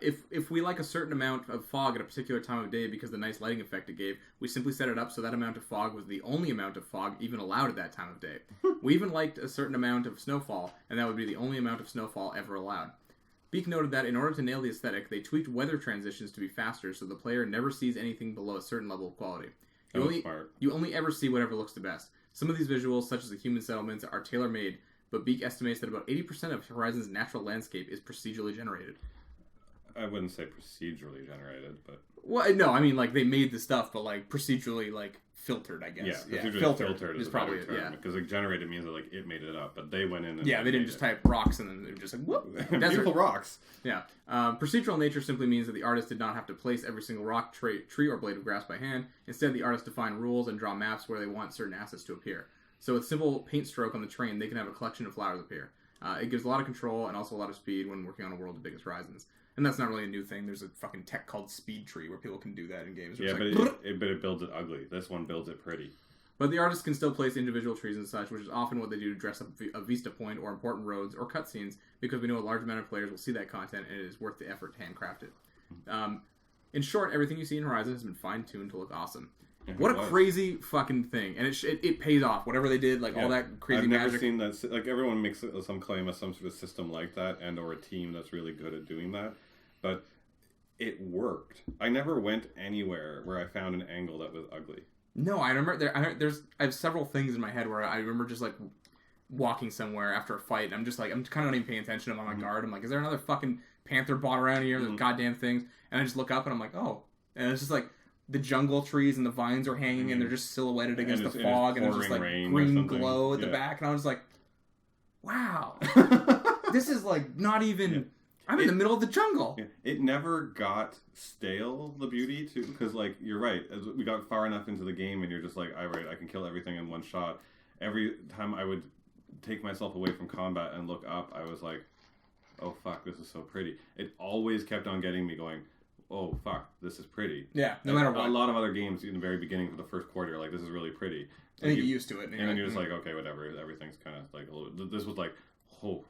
If we like a certain amount of fog at a particular time of day because of the nice lighting effect it gave, we simply set it up so that amount of fog was the only amount of fog even allowed at that time of day. We even liked a certain amount of snowfall, and that would be the only amount of snowfall ever allowed. Beek noted that in order to nail the aesthetic, they tweaked weather transitions to be faster so the player never sees anything below a certain level of quality. You only ever see whatever looks the best. Some of these visuals, such as the human settlements, are tailor-made, but Beek estimates that about 80% of Horizon's natural landscape is procedurally generated. I wouldn't say procedurally generated, but... Well, no, I mean, like, they made the stuff, but, like, procedurally, like, filtered, I guess. Yeah, filtered is probably a term. Yeah. Because, like, generated means that, like, it made it up, but they went in and... Yeah, they didn't just type rocks and then they were just like, whoop! Beautiful rocks! Yeah. Procedural nature simply means that the artist did not have to place every single rock, tree, or blade of grass by hand. Instead, the artist defined rules and draw maps where they want certain assets to appear. So with simple paint stroke on the train, they can have a collection of flowers appear. It gives a lot of control and also a lot of speed when working on a world as big as Horizon's. And that's not really a new thing. There's a fucking tech called Speed Tree where people can do that in games. Yeah, but but it builds it ugly. This one builds it pretty. But the artist can still place individual trees and such, which is often what they do to dress up a vista point or important roads or cutscenes, because we know a large amount of players will see that content and it is worth the effort to handcraft it. In short, everything you see in Horizon has been fine-tuned to look awesome. What a crazy fucking thing. And it pays off. Whatever they did, like all that crazy magic. I've never seen that. Like, everyone makes some claim of some sort of system like that and or a team that's really good at doing that. But it worked. I never went anywhere where I found an angle that was ugly. No, I remember I have several things in my head where I remember just like walking somewhere after a fight and I'm just like, I'm kind of not even paying attention. I'm on my guard. I'm like, is there another fucking panther bot around here? There's goddamn things. And I just look up and I'm like, oh. And it's just like the jungle trees and the vines are hanging and they're just silhouetted against the fog and there's just like green glow at the back. And I was like, wow. This is like not even... Yeah. I'm in the middle of the jungle. Yeah. It never got stale, the beauty, too, because, like, you're right. As we got far enough into the game, and you're just like, all right, I can kill everything in one shot. Every time I would take myself away from combat and look up, I was like, oh, fuck, this is so pretty. It always kept on getting me going, oh, fuck, this is pretty. Yeah, no matter what. A lot of other games in the very beginning for the first quarter, like, this is really pretty. And you get used to it. And then you're just like, okay, whatever. Everything's kind of like, a little, this was like, oh,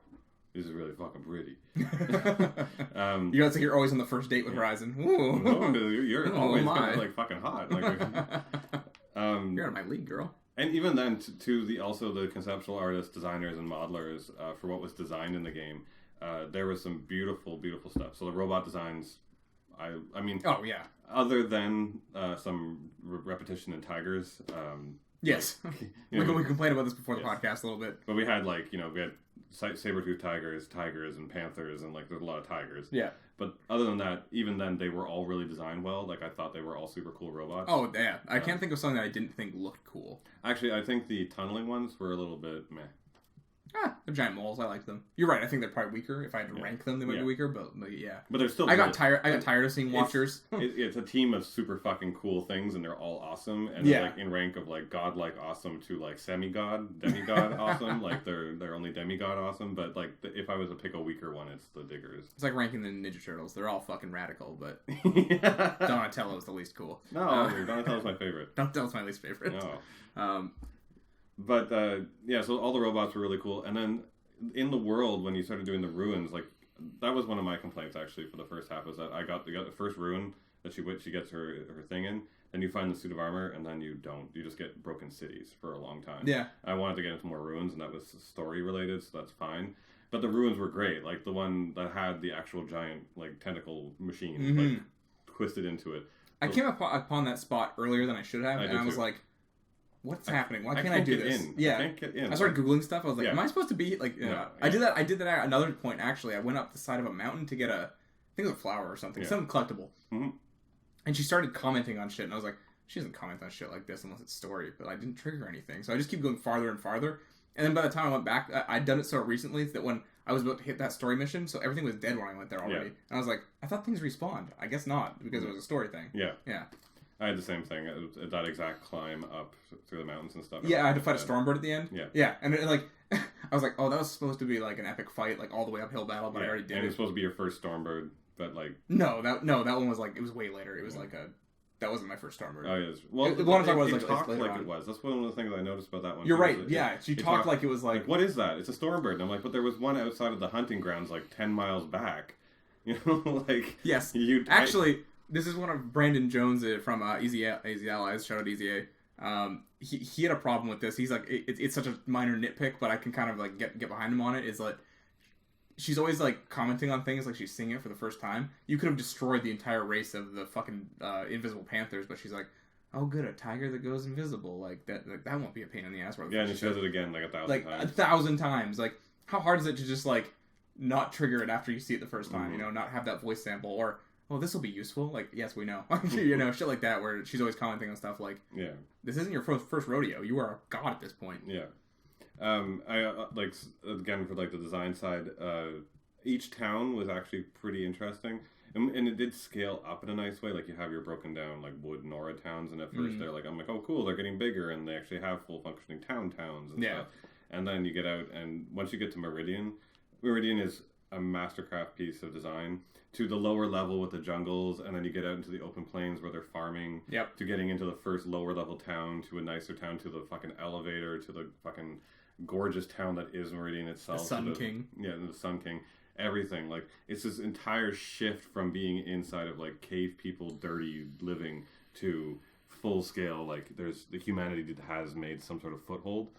this is really fucking pretty. You know, it's like you're always on the first date with Horizon. Ooh. No, you're always kind of like fucking hot. Like, you're out of my league, girl. And even then, to the conceptual artists, designers, and modelers for what was designed in the game, there was some beautiful, beautiful stuff. So the robot designs, I mean, oh yeah. Other than some repetition in Tigers. Yes, like, we complained about this before the podcast a little bit. But we had we had saber-toothed tigers, and panthers, and like there's a lot of tigers. Yeah. But other than that, even then, they were all really designed well. Like, I thought they were all super cool robots. Oh, yeah. I can't think of something that I didn't think looked cool. Actually, I think the tunneling ones were a little bit meh. They're giant moles. I liked them. You're right. I think they're probably weaker. If I had to rank them, they might be weaker. But yeah. But they're still. I got tired of seeing Watchers. It's a team of super fucking cool things, and they're all awesome. And they're like in rank of like godlike awesome to like demigod awesome. Like they're only demigod awesome. But like if I was to pick a weaker one, it's the Diggers. It's like ranking the Ninja Turtles. They're all fucking radical, but Donatello's the least cool. No, Donatello's my favorite. Donatello's my least favorite. No. But, so all the robots were really cool. And then in the world, when you started doing the ruins, like, that was one of my complaints, actually, for the first half, was that I got the first ruin that she gets her thing in, then you find the suit of armor, and then you don't. You just get broken cities for a long time. Yeah. I wanted to get into more ruins, and that was story-related, so that's fine. But the ruins were great. Like, the one that had the actual giant, like, tentacle machine, like, twisted into it. So, I came upon that spot earlier than I should have, and I was like... What's happening? Why can't I do this? Yeah, I can't get in. I started Googling stuff. I was like, am I supposed to be like? I did that. I did that at another point actually. I went up the side of a mountain to get I think it was a flower or something, some collectible. Mm-hmm. And she started commenting on shit, and I was like, she doesn't comment on shit like this unless it's story. But I didn't trigger anything, so I just keep going farther and farther. And then by the time I went back, I'd done it so recently that when I was about to hit that story mission, so everything was dead when I went there already. And I was like, I thought things respawned. I guess not because it was a story thing. Yeah. I had the same thing. That exact climb up through the mountains and stuff. Yeah, I had to fight a Stormbird at the end. Yeah. And I was like, oh, that was supposed to be like an epic fight, like all the way uphill battle, but I already did it. And it was supposed to be your first Stormbird, but like... No, that one was like, it was way later. It was like that wasn't my first Stormbird. Oh, yes. Well, the one I'm talking about was like it was. That's one of the things I noticed about that one. You're right. She talked like it was like... What is that? It's a Stormbird. And I'm like, but there was one outside of the hunting grounds like 10 miles back. You know, like... Yes. Actually... This is one of Brandon Jones from Easy Allies. Shout out Easy A. He had a problem with this. He's like, it's such a minor nitpick, but I can kind of like get behind him on it. Is like, she's always like commenting on things like she's seeing it for the first time. You could have destroyed the entire race of the fucking Invisible Panthers, but she's like, oh good, a tiger that goes invisible, like that won't be a pain in the ass. Yeah, and she does it again like 1,000 times. Like 1,000 times. Like how hard is it to just like not trigger it after you see it the first time? You know, not have that voice sample or. Well, this will be useful. Like, yes, we know. You know, shit like that where she's always commenting on stuff like, this isn't your first rodeo. You are a god at this point. Yeah. I like, again, for like the design side, each town was actually pretty interesting. And it did scale up in a nice way. Like, you have your broken down, like, wood Nora towns. And at first, they're like, I'm like, oh, cool, they're getting bigger. And they actually have full functioning towns and stuff. And then you get out, and once you get to Meridian is a mastercraft piece of design, to the lower level with the jungles, and then you get out into the open plains where they're farming, Yep. to getting into the first lower level town, to a nicer town, to the fucking elevator, to the fucking gorgeous town that is Meridian itself. The Sun King. Yeah, the Sun King. Everything. Like, it's this entire shift from being inside of, like, cave people, dirty living, to full scale, like, there's the humanity that has made some sort of foothold,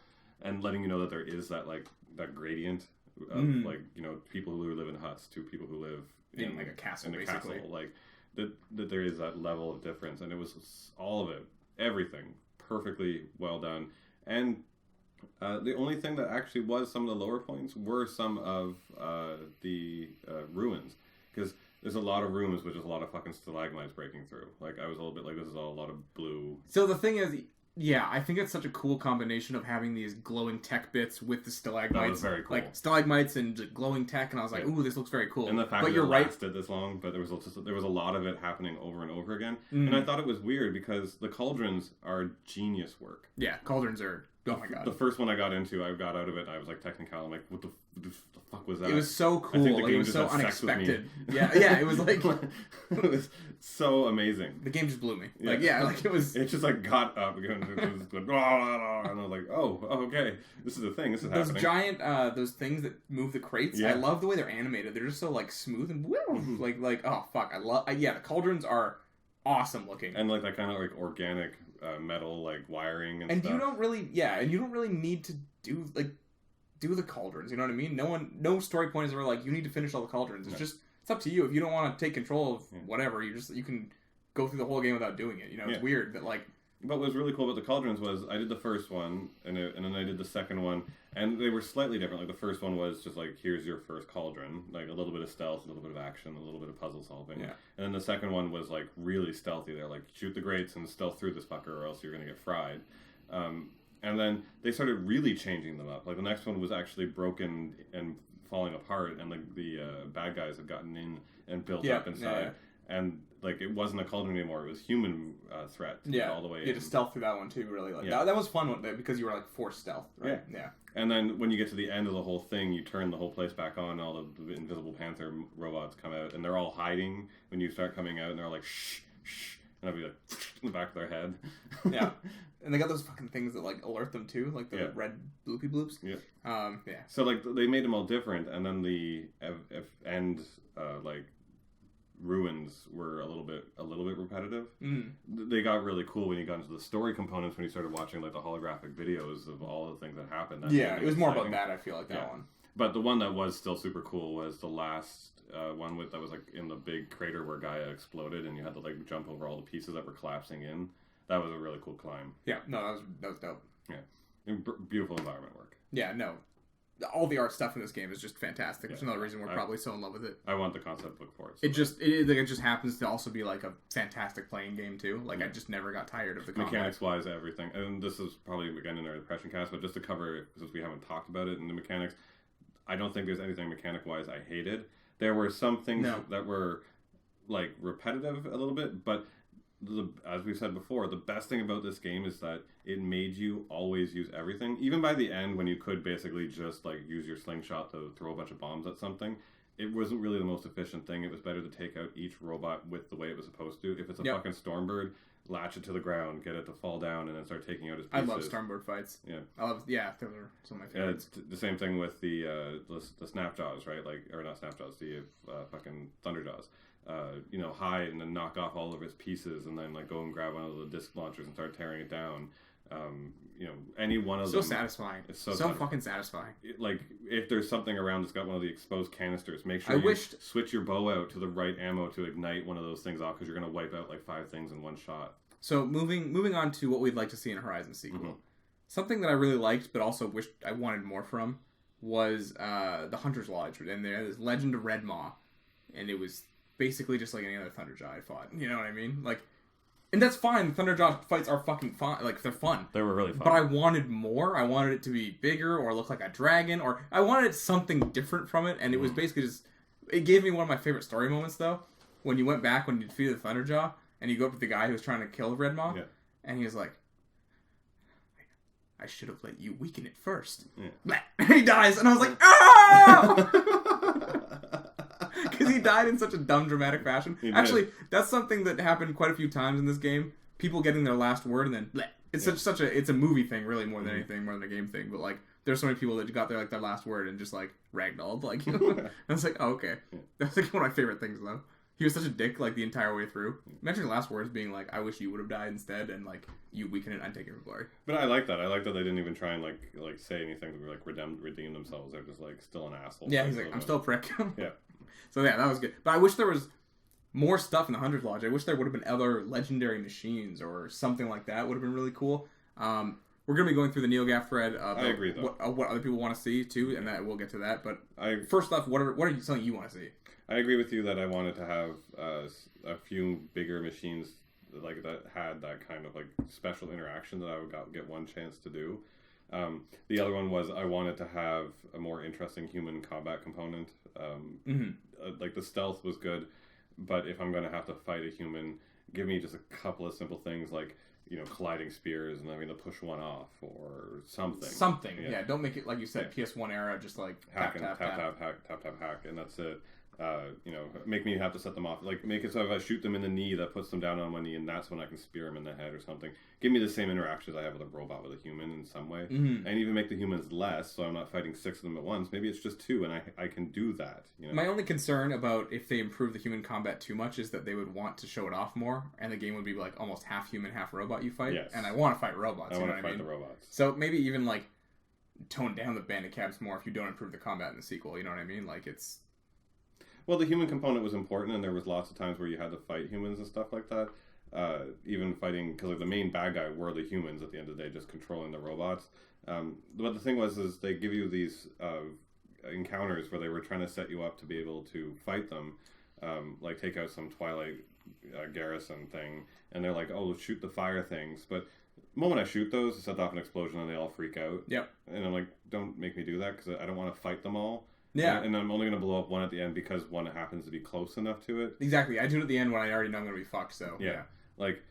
and letting you know that there is that, like, that gradient of, like, you know, people who live in huts to people who live In, like, a castle, in a basically. castle. Like, that there is that level of difference, and it was all of it, everything, perfectly well done. And the only thing that actually was some of the lower points were some of the ruins, because there's a lot of rooms with just a lot of fucking stalagmites breaking through. Like, I was a little bit like, this is all a lot of blue. So the thing is, yeah, I think it's such a cool combination of having these glowing tech bits with the stalagmites. That was very cool. Like, stalagmites and glowing tech, and I was like, ooh, this looks very cool. And the fact but that you're it right. lasted this long, but there was a lot of it happening over and over again. And I thought it was weird because the cauldrons are genius work. Yeah, cauldrons are, oh my god. The first one I got into, I got out of it, and I was like technical. I'm like, what the fuck was that? It was so cool. I think the Like, game it was just so had sex with me. unexpected. Yeah, it was like... It was so amazing. The game just blew me. Like, yeah, like it was... It just like got up and it was going, and I was like, oh, okay, this is a thing. This is those happening. giant, those things that move the crates. Yeah. I love the way they're animated. They're just so like smooth and like oh fuck, I love. Yeah, the cauldrons are awesome looking. And like that kind of like organic metal like wiring and And stuff. you don't really need to do the cauldrons. You know what I mean? No story point is ever like you need to finish all the cauldrons. It's just it's up to you. If you don't want to take control of whatever, you can go through the whole game without doing it. You know, it's weird that like. But what was really cool about the cauldrons was I did the first one, and then I did the second one, and they were slightly different. Like, the first one was just like, here's your first cauldron. Like, a little bit of stealth, a little bit of action, a little bit of puzzle solving. Yeah. And then the second one was, like, really stealthy. They're like, shoot the grates and stealth through this fucker or else you're going to get fried. And then they started really changing them up. Like, the next one was actually broken and falling apart, and the bad guys had gotten in and built up inside. Yeah. And like, it wasn't a cauldron anymore; it was human threat. All the way. You had to stealth through that one too. Really, like that was fun because you were like forced stealth. Right? Yeah. And then when you get to the end of the whole thing, you turn the whole place back on. And all the Invisible Panther robots come out, and they're all hiding when you start coming out, and they're all like shh, shh, and I'll be like in the back of their head. Yeah. And they got those fucking things that like alert them too, like the red bloopy bloops. Yeah. Yeah. So like they made them all different, and then the end like ruins were a little bit repetitive. They got really cool when you got into the story components, when you started watching like the holographic videos of all the things that happened. It was more about that. I feel like that one. But the one that was still super cool was the last one that was like in the big crater where Gaia exploded, and you had to like jump over all the pieces that were collapsing in. That was a really cool climb. Yeah, no, that was dope. Yeah, and beautiful environment work. Yeah, no, all the art stuff in this game is just fantastic. Which is another reason we're probably so in love with it. I want the concept book for it. So it just happens to also be like a fantastic playing game too. Like I just never got tired of the combat. Mechanics wise, everything. And this is probably again in our depression cast, but just to cover it, since we haven't talked about it in the mechanics, I don't think there's anything mechanic wise I hated. There were some things that were like repetitive a little bit, but as we've said before, the best thing about this game is that it made you always use everything. Even by the end, when you could basically just like use your slingshot to throw a bunch of bombs at something, it wasn't really the most efficient thing. It was better to take out each robot with the way it was supposed to. If it's a fucking Stormbird, latch it to the ground, get it to fall down, and then start taking out his pieces. I love Stormbird fights. Yeah, those are some of my favorites. It's the same thing with the Snapjaws, right? Like, or not Snapjaws, the fucking Thunderjaws. Hide and then knock off all of its pieces, and then like go and grab one of the disc launchers and start tearing it down. Any one of them. So satisfying. It's so fucking satisfying. Like, if there's something around that's got one of the exposed canisters, make sure switch your bow out to the right ammo to ignite one of those things off, because you're going to wipe out like 5 things in one shot. So moving on to what we'd like to see in a Horizon sequel. Something that I really liked, but also wished I wanted more from, was the Hunter's Lodge, and there's Legend of Red Maw, and it was basically just like any other Thunderjaw I fought. You know what I mean? Like, and that's fine. The Thunderjaw fights are fucking fun. Like, they're fun. They were really fun. But I wanted more. I wanted it to be bigger or look like a dragon, or I wanted something different from it, and it was basically just... It gave me one of my favorite story moments, though, when you went back, when you defeated the Thunderjaw, and you go up to the guy who was trying to kill Red Maw, and he was like, I should have let you weaken it first. Yeah. He dies, and I was like, ah! he died in such a dumb, dramatic fashion. Actually, that's something that happened quite a few times in this game. People getting their last word and then bleh. It's such a it's a movie thing, really, more than anything, more than a game thing. But like, there's so many people that got their last word and just like ragdolled. Like, I was like, oh, okay. That's like one of my favorite things though. He was such a dick like the entire way through. Imagine the last words being like, "I wish you would have died instead," and like you weaken it, I'd take it for glory. But I like that. I like that they didn't even try and like say anything to like redeem themselves. They're just like still an asshole. Yeah, he's like, I'm still a prick. Yeah. So yeah, that was good. But I wish there was more stuff in the 100th Lodge. I wish there would have been other legendary machines or something like that. Would have been really cool. We're going to be going through the NeoGAF thread of I agree, though. What other people want to see, too, and that we'll get to that. But first off, what are something you want to see? I agree with you that I wanted to have a few bigger machines like that had that kind of like special interaction that I would get one chance to do. The other one was I wanted to have a more interesting human combat component. Like the stealth was good, but if I'm going to have to fight a human, give me just a couple of simple things like, you know, colliding spears and having to push one off or something. Yeah. Don't make it like you said, PS1 era, just like hack, tap, hack, and that's it. You know, make me have to set them off. Like, make it so if I shoot them in the knee, that puts them down on one knee, and that's when I can spear them in the head or something. Give me the same interactions I have with a robot with a human in some way. And even make the humans less, so I'm not fighting 6 of them at once. Maybe it's just 2, and I can do that. You know? My only concern about if they improve the human combat too much is that they would want to show it off more, and the game would be like almost half human, half robot you fight. Yes. And I want to fight robots. I want to fight the robots. So maybe even like tone down the bandit cabs more if you don't improve the combat in the sequel. You know what I mean? Like it's... Well, the human component was important, and there was lots of times where you had to fight humans and stuff like that. Even fighting, because like, the main bad guy were the humans at the end of the day, just controlling the robots. But the thing was, is they give you these encounters where they were trying to set you up to be able to fight them, like take out some Twilight garrison thing, and they're like, oh, shoot the fire things. But the moment I shoot those, it sets off an explosion, and they all freak out. Yep. And I'm like, don't make me do that, because I don't want to fight them all. Yeah. And I'm only going to blow up one at the end because one happens to be close enough to it. Exactly. I do it at the end when I already know I'm going to be fucked, so... Yeah. Like,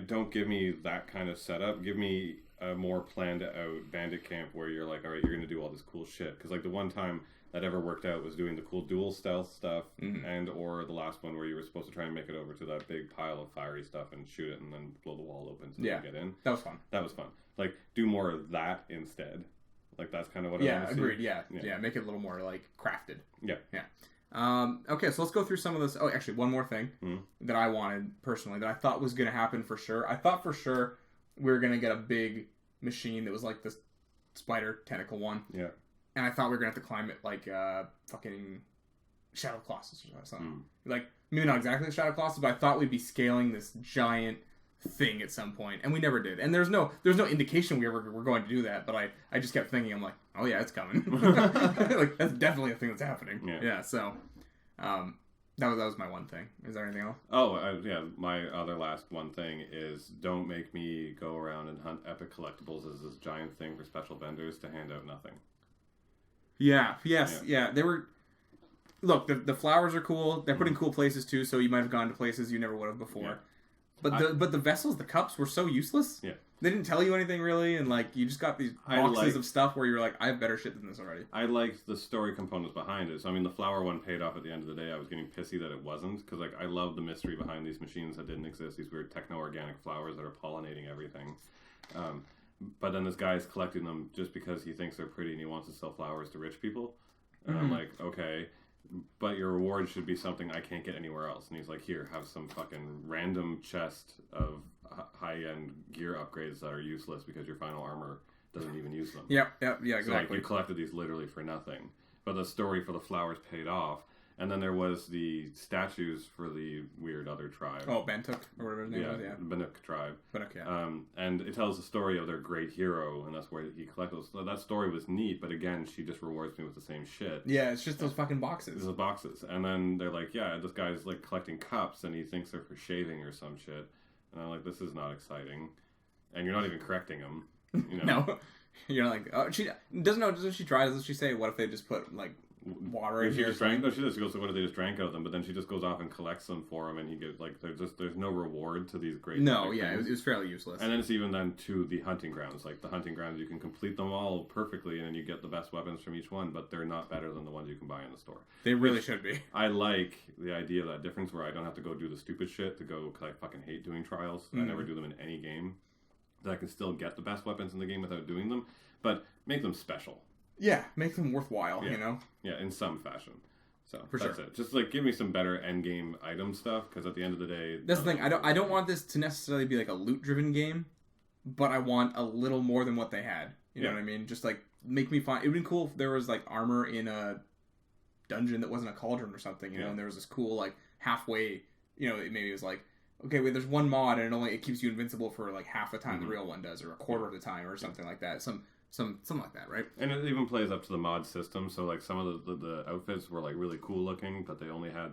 don't give me that kind of setup. Give me a more planned out bandit camp where you're like, all right, you're going to do all this cool shit. Because, like, the one time that ever worked out was doing the cool dual stealth stuff and or the last one where you were supposed to try and make it over to that big pile of fiery stuff and shoot it and then blow the wall open so you get in. That was fun. That was fun. Like, do more of that instead. Like, that's kind of what I want to see. Agreed. Yeah, make it a little more, like, crafted. Yeah. Okay, so let's go through some of this. Oh, actually, one more thing that I wanted, personally, that I thought was going to happen for sure. I thought for sure we were going to get a big machine that was like this spider tentacle one. Yeah. And I thought we were going to have to climb it like fucking Shadow Colossus or something. Like, maybe not exactly the Shadow Colossus, but I thought we'd be scaling this giant thing at some point, and we never did. And there's no indication we were going to do that, but I just kept thinking, I'm like, oh yeah, it's coming. Like, that's definitely a thing that's happening. Yeah, so that was my one thing. Is there anything else? Oh, yeah, my other last one thing is don't make me go around and hunt epic collectibles as this giant thing for special vendors to hand out nothing. Yeah, they were... Look, the flowers are cool. They're put in cool places too, so you might have gone to places you never would have before. Yeah. But the vessels, the cups, were so useless. Yeah. They didn't tell you anything really, and like you just got these boxes of stuff where you're like, I have better shit than this already. I liked the story components behind it. So I mean, the flower one paid off at the end of the day. I was getting pissy that it wasn't, because like I love the mystery behind these machines that didn't exist. These weird techno-organic flowers that are pollinating everything. But then this guy is collecting them just because he thinks they're pretty and he wants to sell flowers to rich people. And I'm like, okay. But your reward should be something I can't get anywhere else. And he's like, here, have some fucking random chest of high-end gear upgrades that are useless because your final armor doesn't even use them. Yeah, exactly. So, like, you collected these literally for nothing. But the story for the flowers paid off. And then there was the statues for the weird other tribe. Oh, Bantuk, or whatever his name was, yeah. Banuk tribe. Banuk, yeah. And it tells the story of their great hero, and that's where he collected those. So that story was neat, but again, she just rewards me with the same shit. Yeah, it's just those fucking boxes. Those boxes. And then they're like, yeah, this guy's like collecting cups, and he thinks they're for shaving or some shit. And I'm like, this is not exciting. And you're not even correcting him. You know? No. You're like, oh, she doesn't know, doesn't she try? Doesn't she say, what if they just put, like water in she here. just drank. No, she just goes. So what if they just drank out of them? But then she just goes off and collects them for him, and he gets like there's no reward to these great. No, yeah, it was fairly useless. And then it's even then to the hunting grounds. Like the hunting grounds, you can complete them all perfectly, and then you get the best weapons from each one. But they're not better than the ones you can buy in the store. They really should be. I like the idea of that difference where I don't have to go do the stupid shit to go because I fucking hate doing trials. I never do them in any game. That I can still get the best weapons in the game without doing them, but make them special. Yeah, make them worthwhile, you know? Yeah, in some fashion. So For that's sure. it. Just like give me some better end game item stuff because at the end of the day, That's the thing. I don't want this to necessarily be like a loot driven game, but I want a little more than what they had. You know what I mean? Just like make me find. It would be cool if there was like armor in a dungeon that wasn't a cauldron or something. You know, and there was this cool like halfway. You know, maybe it was like, okay, wait, there's one mod and it keeps you invincible for like half the time the real one does, or a quarter of the time, or something like that. Something like that, right? And it even plays up to the mod system. So like some of the outfits were like really cool looking, but they only had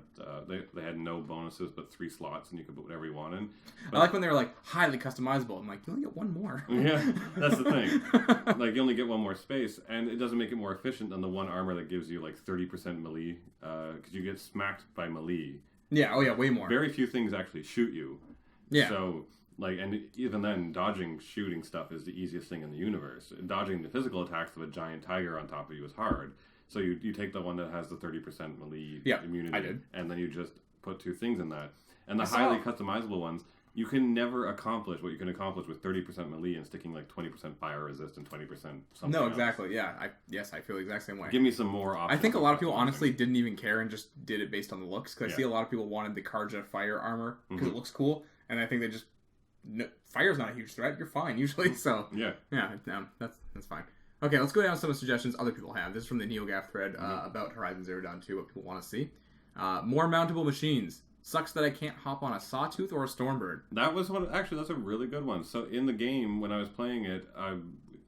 they had no bonuses but 3 slots, and you could put whatever you wanted. But, I like when they were like highly customizable. I'm like, you only get one more. Yeah, that's the thing. Like you only get one more space, and it doesn't make it more efficient than the one armor that gives you like 30% melee, because you get smacked by melee. Yeah. Oh yeah, way more. Very few things actually shoot you. Yeah. So. Like, and even then, dodging shooting stuff is the easiest thing in the universe. Dodging the physical attacks of a giant tiger on top of you is hard. So you take the one that has the 30% melee immunity, I did. and then you just put 2 things in that. And the highly customizable ones, you can never accomplish what you can accomplish with 30% melee and sticking like 20% fire resist and 20% something No, else. exactly. Yeah. I feel the exact same way. Give me some more options. I think a lot of people honestly didn't even care and just did it based on the looks. Because I see a lot of people wanted the Karja fire armor because it looks cool, and I think they just. No, fire's not a huge threat. You're fine usually. So yeah, that's fine. Okay, let's go down some of the suggestions other people have. This is from the NeoGAF thread about Horizon Zero Dawn 2. What people want to see: more mountable machines. Sucks that I can't hop on a Sawtooth or a Stormbird. That was one. Actually, that's a really good one. So in the game, when I was playing it,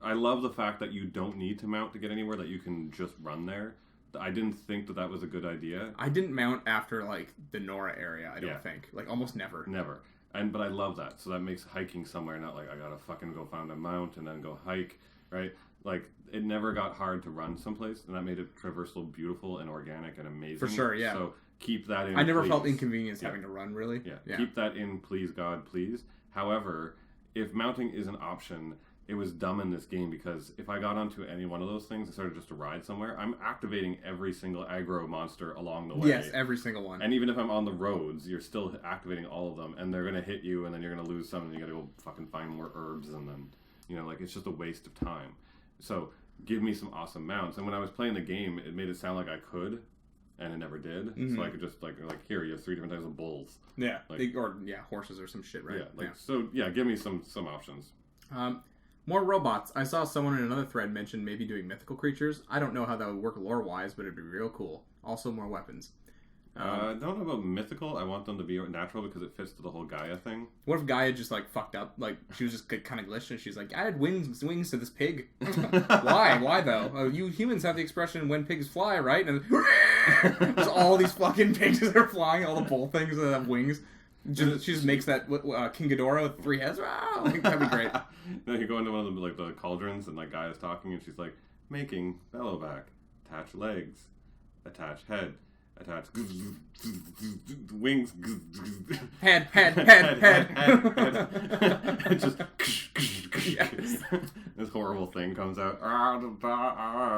I love the fact that you don't need to mount to get anywhere. That you can just run there. I didn't think that was a good idea. I didn't mount after like the Nora area. I don't think like almost never. Never. But I love that. So that makes hiking somewhere not like I gotta fucking go find a mount and then go hike, right? Like it never got hard to run someplace, and that made it traversal beautiful and organic and amazing. For sure, yeah. So keep that in. I never please. felt inconvenienced having to run, really. Yeah. Keep that in, please God, please. However, if mounting is an option, it was dumb in this game because if I got onto any one of those things and started just to ride somewhere, I'm activating every single aggro monster along the way. Yes, every single one. And even if I'm on the roads, you're still activating all of them, and they're going to hit you, and then you're going to lose some, and you got to go fucking find more herbs, and then, like, it's just a waste of time. So, give me some awesome mounts. And when I was playing the game, it made it sound like I could, and it never did. Mm-hmm. So I could just, like, here, you have 3 different types of bulls. Yeah, horses or some shit, right? Yeah, so, give me some options. More robots. I saw someone in another thread mention maybe doing mythical creatures. I don't know how that would work lore-wise, but it'd be real cool. Also, more weapons. I don't know about mythical. I want them to be natural because it fits to the whole Gaia thing. What if Gaia just like fucked up? Like she was just kind of glitched, and she's like, "I had wings to this pig." Why? Why though? You humans have the expression "when pigs fly," right? And there's all these fucking pigs that are flying, all the bull things that have wings. She just makes that King Ghidorah with 3 heads. Like, that'd be great. No, you go into one of the cauldrons, and Gaia's talking, and she's like, "Making bellow-back, attach legs, attach head, attach wings, head. Just this horrible thing comes out.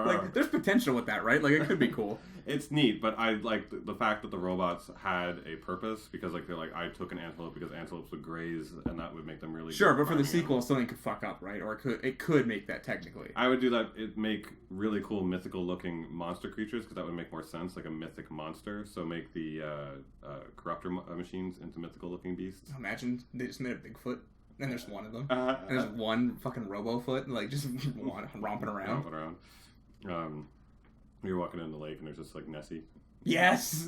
Like, there's potential with that, right? Like, it could be cool. It's neat, but I like the fact that the robots had a purpose because they're like, I took an antelope because antelopes would graze, and that would make them really sure. But for the sequel, something could fuck up, right? Or it could make that technically. I would do that. It make really cool mythical looking monster creatures because that would make more sense, like a mythic monster. So make the corruptor machines into mythical looking beasts. Imagine they just made a Bigfoot. And there's one of them. And there's one fucking Robofoot, like, just romping around. You're walking in the lake, and there's just, like, Nessie. Yes!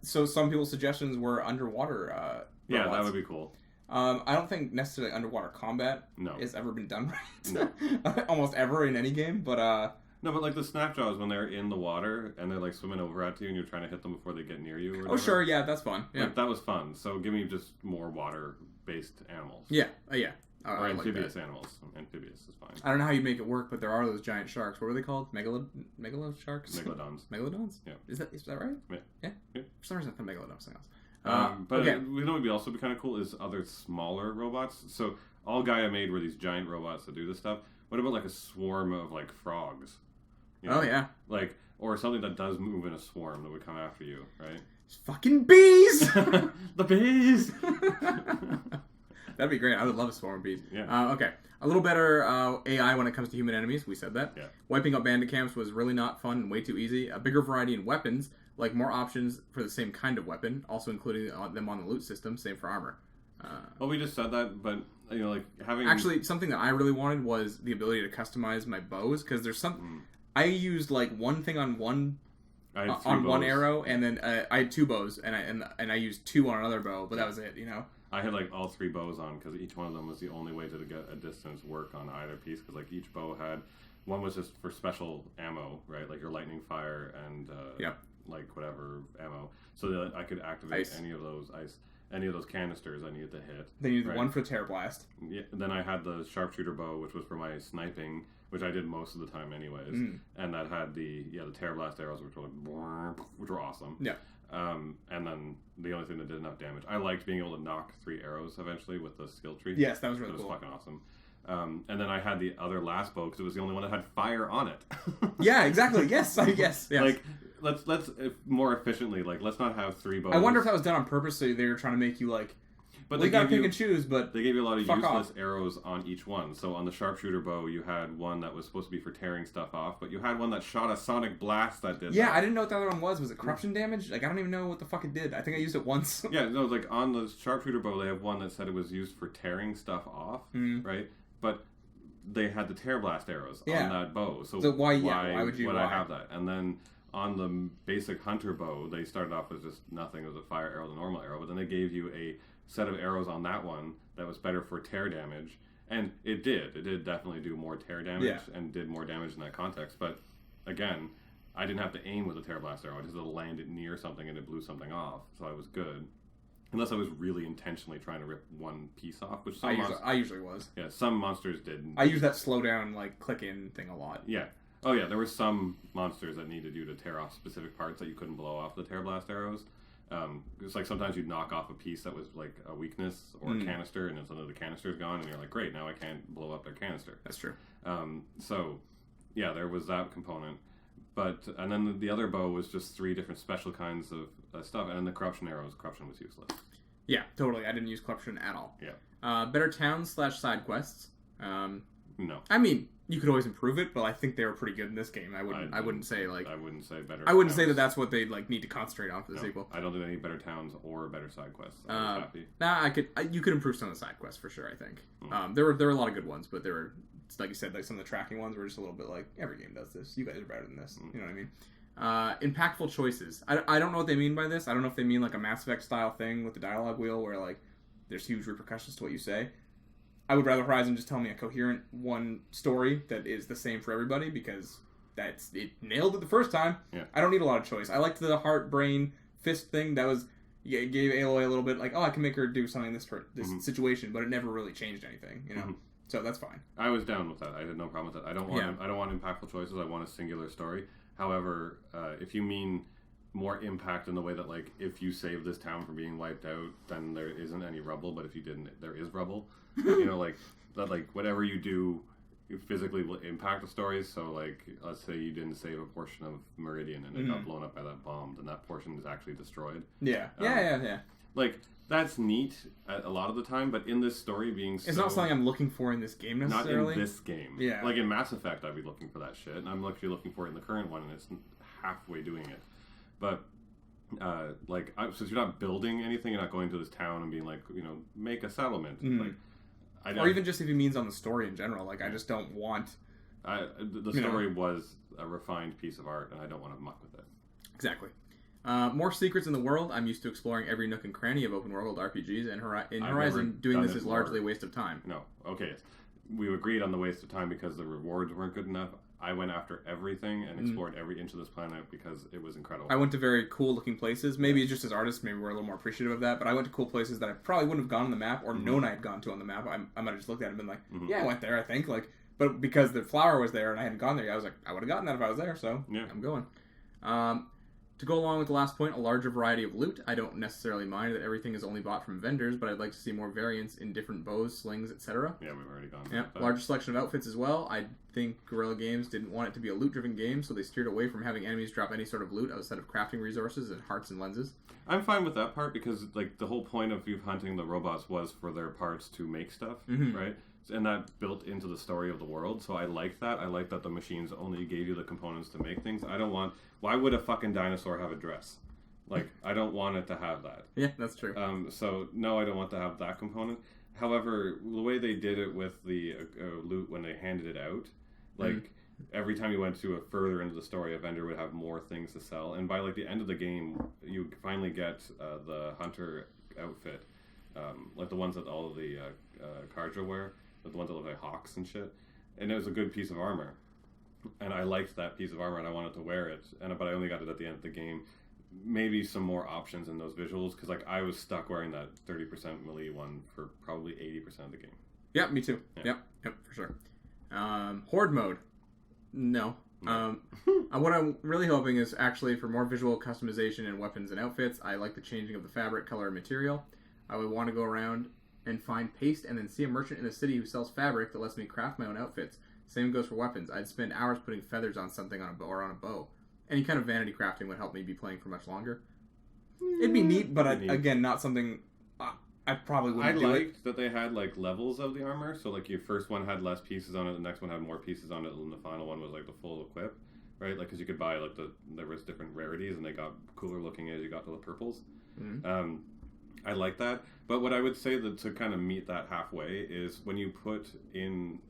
So some people's suggestions were underwater robots. That would be cool. I don't think necessarily underwater combat has ever been done right. No. Almost ever in any game, but... No, but like the Snapjaws when they're in the water and they're like swimming over at you and you're trying to hit them before they get near you. Or whatever. Oh, sure, yeah, that's fun. Yeah, like, that was fun. So give me just more water-based animals. Yeah. Oh, or I like amphibious that. animals. Amphibious is fine. I don't know how you make it work, but there are those giant sharks. What were they called? Megalo sharks? Megalodons. Megalodons? Yeah. Is that right? Yeah. For some reason I thought megalodon was something else. But okay. you know what would be also be kind of cool is other smaller robots. So all Gaia made were these giant robots that do this stuff. What about like a swarm of like frogs? You know? Oh yeah. Like, or something that does move in a swarm that would come after you, right? It's fucking bees! The bees! That'd be great. I would love a swarm of bees. Yeah. Okay. A little better AI when it comes to human enemies. We said that. Yeah. Wiping out bandit camps was really not fun and way too easy. A bigger variety in weapons, like more options for the same kind of weapon, also including them on the loot system. Same for armor. Well, we just said that, but you know, like having Actually, something that I really wanted was the ability to customize my bows, because there's some. I used like one thing on one one arrow, and then I had 2 bows, and I used 2 on another bow, but that was it. You know. I had like all 3 bows on because each one of them was the only way to get a distance work on either piece. Because like each bow had one was just for special ammo, right? Like your lightning fire and like whatever ammo, so that I could activate Ice. any of those canisters I needed to hit. Then you used right? one for the Terror Blast. Yeah, then I had the sharpshooter bow, which was for my sniping, which I did most of the time anyways. And that had the Terror Blast arrows, which were awesome. Yeah. And then the only thing that did enough damage. I liked being able to knock 3 arrows eventually with the skill tree. Yes, that was really It was cool. fucking awesome. And then I had the other last bow because it was the only one that had fire on it. Yeah, exactly. Yes, yes. Like let's more efficiently, like let's not have 3 bows. I wonder if that was done on purpose, so they were trying to make you like. But they gotta pick and choose. But they gave you a lot of fuck useless off. arrows on each one. So on the sharpshooter bow, you had one that was supposed to be for tearing stuff off, but you had one that shot a sonic blast that did. Yeah, that. I didn't know what the other one was. Was it corruption damage? Like I don't even know what the fuck it did. I think I used it once. Yeah, no, like on the sharpshooter bow, they have one that said it was used for tearing stuff off, right? But they had the tear blast arrows on that bow. So why would you I have that? And then on the basic hunter bow, they started off with just nothing. It was a fire arrow, the normal arrow, but then they gave you a set of arrows on that one that was better for tear damage, and it did definitely do more tear damage and did more damage in that context. But again, I didn't have to aim with a tear blast arrow. I just had to land it near something and it blew something off, so I was good. Unless I was really intentionally trying to rip one piece off, which I usually was. Yeah, some monsters did. I use that slow down, like click in thing a lot. Yeah. Oh yeah, there were some monsters that needed you to tear off specific parts that you couldn't blow off the tear blast arrows. It's like sometimes you'd knock off a piece that was like a weakness or a canister, and then suddenly the canister's gone, and you're like, great, now I can't blow up their canister. That's true. So, yeah, there was that component. But, and then the other bow was just 3 different special kinds of stuff, and then the corruption arrows, corruption was useless. Yeah, totally. I didn't use corruption at all. Yeah. Better towns / side quests. No. I mean, you could always improve it, but I think they were pretty good in this game. I wouldn't say I wouldn't say better. I wouldn't towns. say that that's what they like need to concentrate on for the No, sequel. I don't think they need better towns or better side quests. I was happy. Nah, you could improve some of the side quests for sure. I think there were a lot of good ones, but there were, like you said, like some of the tracking ones were just a little bit like every game does this. You guys are better than this. You know what I mean? Impactful choices. I don't know what they mean by this. I don't know if they mean like a Mass Effect style thing with the dialogue wheel where like there's huge repercussions to what you say. I would rather Horizon just tell me a coherent one story that is the same for everybody, because it nailed it the first time. Yeah. I don't need a lot of choice. I liked the heart, brain, fist thing. That was it gave Aloy a little bit like, oh, I can make her do something in this situation, but it never really changed anything, you know. So that's fine. I was down with that. I had no problem with that. I don't want impactful choices. I want a singular story. However, if you mean more impact in the way that, like, if you save this town from being wiped out, then there isn't any rubble, but if you didn't, there is rubble. You know, like that, like whatever you do, you physically will impact the stories. So, like, let's say you didn't save a portion of Meridian and it got blown up by that bomb, then that portion is actually destroyed. Yeah, yeah. Like, that's neat a lot of the time, but in this story being it's not something I'm looking for in this game necessarily. Not in this game. Yeah. Like in Mass Effect, I'd be looking for that shit, and I'm actually looking for it in the current one, and it's halfway doing it. But since you're not building anything, you're not going to this town and being like, you know, make a settlement. Like, or even just if he means on the story in general. Like, I just don't want. The story was a refined piece of art, and I don't want to muck with it. Exactly. More secrets in the world. I'm used to exploring every nook and cranny of open world RPGs, and in Horizon, doing this is largely a waste of time. No. Okay. We agreed on the waste of time because the rewards weren't good enough. I went after everything and explored every inch of this planet because it was incredible. I went to very cool looking places. Maybe just as artists, maybe we're a little more appreciative of that. But I went to cool places that I probably wouldn't have gone on the map or known I had gone to on the map. I might have just looked at it and been like, yeah, I went there, I think. Like, but because the flower was there and I hadn't gone there, I was like, I would have gotten that if I was there. So I'm going. To go along with the last point, a larger variety of loot. I don't necessarily mind that everything is only bought from vendors, but I'd like to see more variants in different bows, slings, etc. Yeah, we've already gone. Yeah, larger selection of outfits as well. I think Guerrilla Games didn't want it to be a loot-driven game, so they steered away from having enemies drop any sort of loot outside of crafting resources and hearts and lenses. I'm fine with that part because like the whole point of you hunting the robots was for their parts to make stuff, right? And that built into the story of the world, so I like that. I like that the machines only gave you the components to make things. I don't want... Why would a fucking dinosaur have a dress? Like, I don't want it to have that. Yeah, that's true. So, no, I don't want to have that component. However, the way they did it with the loot when they handed it out, like, every time you went to a further into the story, a vendor would have more things to sell. And by, like, the end of the game, you finally get the hunter outfit, like the ones that all of the Kharja wear. The ones that look like hawks and shit, and it was a good piece of armor, and I liked that piece of armor, and I wanted to wear it, but I only got it at the end of the game. Maybe some more options in those visuals, because like I was stuck wearing that 30% melee one for probably 80% of the game. Yeah, me too. Yep, for sure. Horde mode, no. What I'm really hoping is actually for more visual customization in weapons and outfits. I like the changing of the fabric, color, and material. I would want to go around and find paste and then see a merchant in a city who sells fabric that lets me craft my own outfits. Same goes for weapons. I'd spend hours putting feathers on something on a bow. Any kind of vanity crafting would help me be playing for much longer. It'd be neat, but again, not something I probably wouldn't do. I liked that they had like levels of the armor, so like your first one had less pieces on it, the next one had more pieces on it, and the final one was like the full equip, right? Like because you could buy like there was different rarities, and they got cooler looking as you got to the purples. I like that, but what I would say that to kind of meet that halfway is when you put in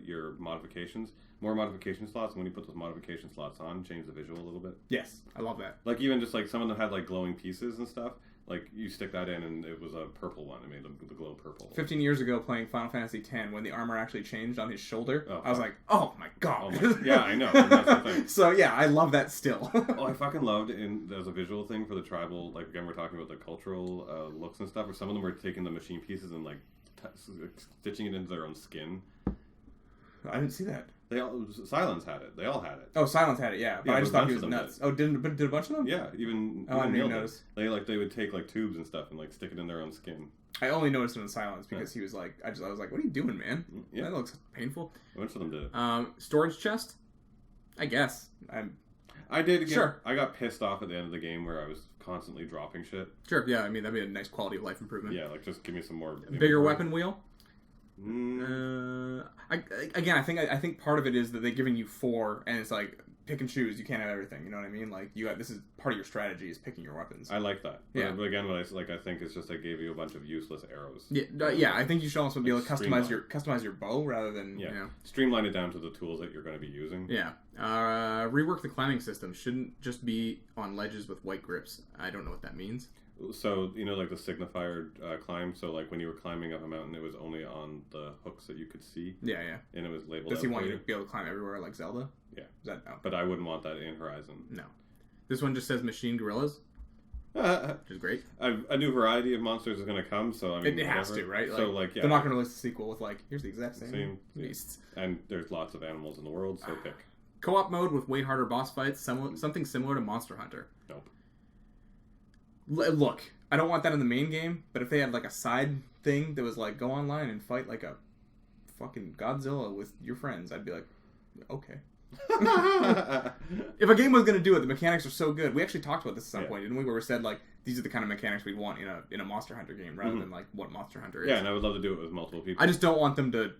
your modifications, more modification slots, and when you put those modification slots on, change the visual a little bit. Yes, I love that. Like even just like some of them had like glowing pieces and stuff. Like you stick that in, and it was a purple one. It made the glow purple. 15 years ago, playing Final Fantasy X, when the armor actually changed on his shoulder, I was like, "Oh my god!" Yeah, I know. That's the thing. So yeah, I love that still. I fucking loved as a visual thing for the tribal. Like again, we're talking about the cultural looks and stuff. Where some of them were taking the machine pieces and like stitching it into their own skin. I didn't see that. Silence had it. They all had it. Oh, Silence had it, yeah. But I just thought he was nuts. Oh, did a bunch of them? Yeah, even I didn't even notice. They would take like tubes and stuff and like stick it in their own skin. I only noticed it in Silence because he was like, I was like, what are you doing, man? Yeah. That looks painful. A bunch of them did it. Storage chest? I guess. I did. Again, sure. I got pissed off at the end of the game where I was constantly dropping shit. Sure, yeah. I mean, that'd be a nice quality of life improvement. Yeah, like just give me some more. Bigger weapon wheel? I think part of it is that they're giving you 4, and it's like pick and choose. You can't have everything. You know what I mean? Like this is part of your strategy is picking your weapons. I like that. Yeah. But again, what I think it's just they gave you a bunch of useless arrows. Yeah. I think you should also be able to customize your bow rather than streamline it down to the tools that you're going to be using. Yeah. Rework the climbing system. Shouldn't just be on ledges with white grips. I don't know what that means. So, like the signifier climb, so like when you were climbing up a mountain, it was only on the hooks that you could see. Yeah. And it was labeled. Does he want you to be able to climb everywhere like Zelda? Yeah. Is that no? But I wouldn't want that in Horizon. No. This one just says machine gorillas, which is great. A new variety of monsters is going to come, so I mean... It has to, right? So, yeah. They're not going to release a sequel with here's the exact same beasts. And there's lots of animals in the world, so pick. Co-op mode with way harder boss fights, something similar to Monster Hunter. Nope. Look, I don't want that in the main game, but if they had like a side thing that was like go online and fight like a fucking Godzilla with your friends, I'd be like, okay. If a game was going to do it, the mechanics are so good. We actually talked about this at some point, didn't we? Where we said like these are the kind of mechanics we'd want in a Monster Hunter game rather than like what Monster Hunter is. Yeah, and I would love to do it with multiple people. I just don't want them to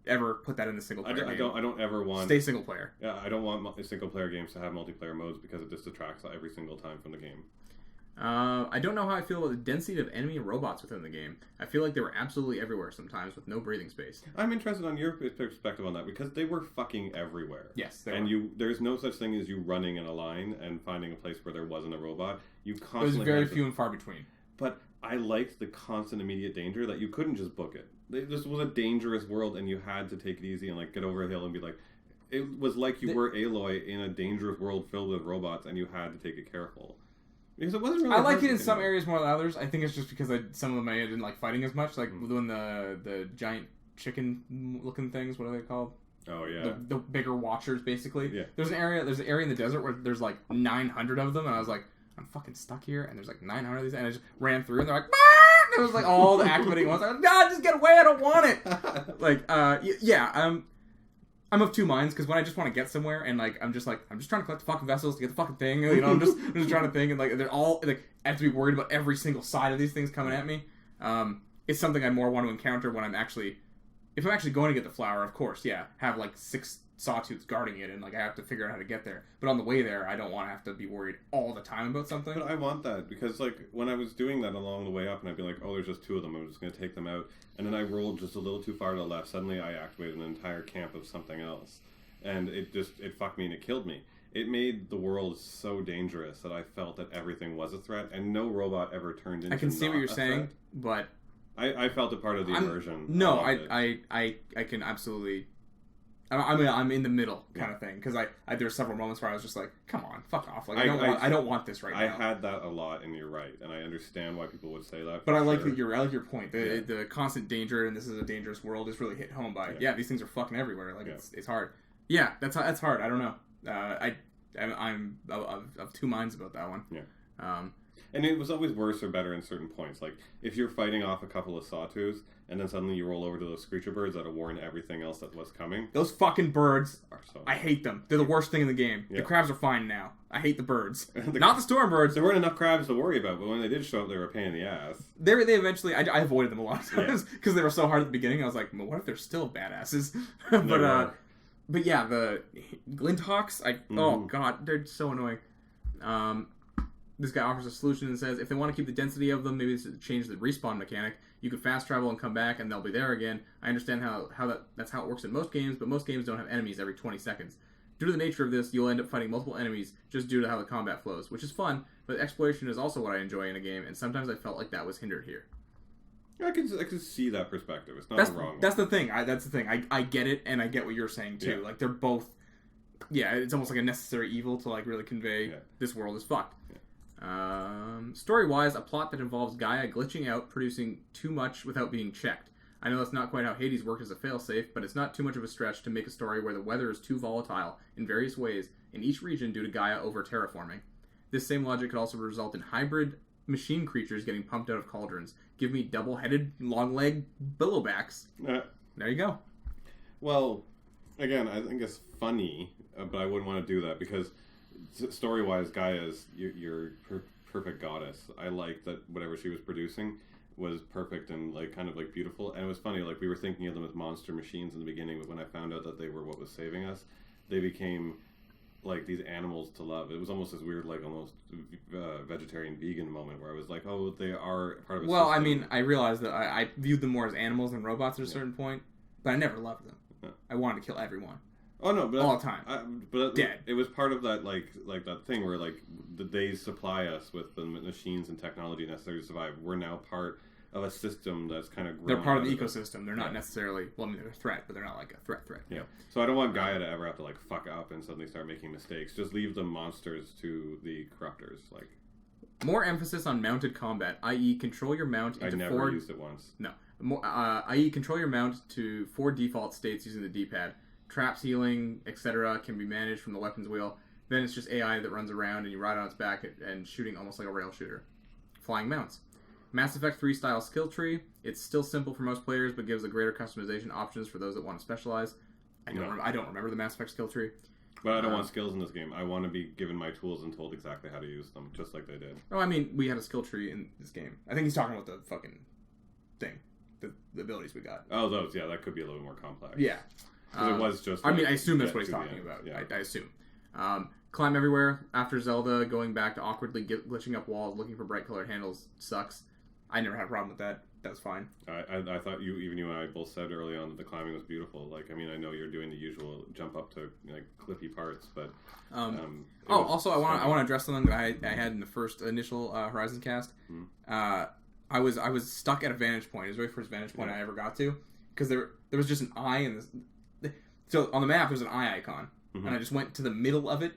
ever put that in the single player game. I don't ever want... Stay single player. Yeah, I don't want single player games to have multiplayer modes because it just detracts every single time from the game. I don't know how I feel about the density of enemy and robots within the game. I feel like they were absolutely everywhere sometimes with no breathing space. I'm interested on your perspective on that because they were fucking everywhere. Yes, they were. There's no such thing as you running in a line and finding a place where there wasn't a robot. You constantly... It was very few and far between. But I liked the constant immediate danger that you couldn't just book it. This was a dangerous world and you had to take it easy and like get over a hill and be like, it was like you were Aloy in a dangerous world filled with robots, and you had to take it careful. Because it wasn't really I like it in some areas more than others. I think it's just because some of them I didn't like fighting as much. Like doing the giant chicken looking things. What are they called? Oh yeah, the bigger watchers basically. Yeah. There's an area in the desert where there's like 900 of them, and I was like, I'm fucking stuck here, and there's like 900 of these, and I just ran through, and they're like, "Ah!" And it was like all the activating ones. I was like, God, just get away! I don't want it. Like, yeah, I'm of two minds because when I just want to get somewhere and like I'm just trying to collect the fucking vessels to get the fucking thing, you know, I'm just trying to think, and like they're all like I have to be worried about every single side of these things coming at me. It's something I more want to encounter when if I'm actually going to get the flower, of course, yeah, have like 6 sawtooths guarding it and like I have to figure out how to get there. But on the way there, I don't want to have to be worried all the time about something. But I want that because like when I was doing that along the way up, and I'd be like, oh, there's just 2 of them, I'm just going to take them out, and then I rolled just a little too far to the left. Suddenly I activated an entire camp of something else. And it fucked me and it killed me. It made the world so dangerous that I felt that everything was a threat, and no robot ever turned into. I can see what you're saying, threat. but I felt a part of the immersion. No, I can absolutely. I'm in the middle kind of thing because there were several moments where I was just like, come on, fuck off! Like I don't want this right now. I had that a lot, and you're right, and I understand why people would say that. But I like your point. The constant danger, and this is a dangerous world, is really hit home by these things are fucking everywhere. Like it's hard. Yeah, that's hard. I don't know. I'm of two minds about that one. Yeah. And it was always worse or better in certain points. Like if you're fighting off a couple of sawtooths, and then suddenly you roll over to those screecher birds that'll warn everything else that was coming. Those fucking birds. So I hate them. They're the worst thing in the game. Yeah. The crabs are fine now. I hate the birds. Not the storm birds. There weren't enough crabs to worry about, but when they did show up, they were a pain in the ass. They eventually. I avoided them a lot of times because they were so hard at the beginning. I was like, well, what if they're still badasses? But yeah, the Glinthawks, oh god, they're so annoying. This guy offers a solution and says if they want to keep the density of them, maybe it's to change the respawn mechanic. You can fast travel and come back, and they'll be there again. I understand that's how it works in most games, but most games don't have enemies every 20 seconds. Due to the nature of this, you'll end up fighting multiple enemies just due to how the combat flows, which is fun, but exploration is also what I enjoy in a game, and sometimes I felt like that was hindered here. I can see that perspective. It's not wrong. That's the thing. That's the thing. I get it, and I get what you're saying too. Yeah. Like they're both. Yeah, it's almost like a necessary evil to like really convey this world is fucked. Yeah. Story-wise, a plot that involves Gaia glitching out, producing too much without being checked. I know that's not quite how Hades worked as a failsafe, but it's not too much of a stretch to make a story where the weather is too volatile in various ways in each region due to Gaia over-terraforming. This same logic could also result in hybrid machine creatures getting pumped out of cauldrons. Give me double-headed, long-legged billowbacks. There you go. Well, again, I think it's funny, but I wouldn't want to do that because story-wise, Gaia is your perfect goddess. I like that whatever she was producing was perfect and like kind of like beautiful. And it was funny, like we were thinking of them as monster machines in the beginning, but when I found out that they were what was saving us, they became like these animals to love. It was almost this weird, like almost vegetarian vegan moment where I was like, oh, they are part of a system. I mean, I realized that I viewed them more as animals than robots at a certain point, but I never loved them. Yeah. I wanted to kill everyone. Oh no, but all the time. But dead. It was part of that, like that thing where like they supply us with the machines and technology necessary to survive. We're now part of a system that's kind of grown. They're part of the ecosystem. They're not necessarily. Well, I mean, they're a threat, but they're not like a threat. Yeah. So I don't want Gaia to ever have to like fuck up and suddenly start making mistakes. Just leave the monsters to the corruptors. Like more emphasis on mounted combat, i.e., control your mount into I never used it once. No. More, i.e., control your mount to 4 default states using the D-pad. Traps, healing, etc. can be managed from the weapons wheel. Then it's just AI that runs around and you ride on its back and shooting almost like a rail shooter. Flying mounts. Mass Effect 3 style skill tree. It's still simple for most players, but gives a greater customization options for those that want to specialize. I don't remember the Mass Effect skill tree. But I don't want skills in this game. I want to be given my tools and told exactly how to use them, just like they did. Oh, I mean, we had a skill tree in this game. I think he's talking about the fucking thing. The abilities we got. Oh, those. Yeah, that could be a little more complex. Yeah. It was just. Like, I mean, I assume that's what he's talking about. Yeah. I assume. Climb everywhere. After Zelda, going back to awkwardly glitching up walls, looking for bright colored handles sucks. I never had a problem with that. That was fine. I thought you and I both said early on that the climbing was beautiful. Like, I mean, I know you're doing the usual jump up to like clippy parts, but. Also, I want to address something that I had in the first initial Horizon cast. Mm-hmm. I was stuck at a vantage point. It was the very first vantage point I ever got to because there was just an eye in this. So on the map, there's an eye icon, and I just went to the middle of it.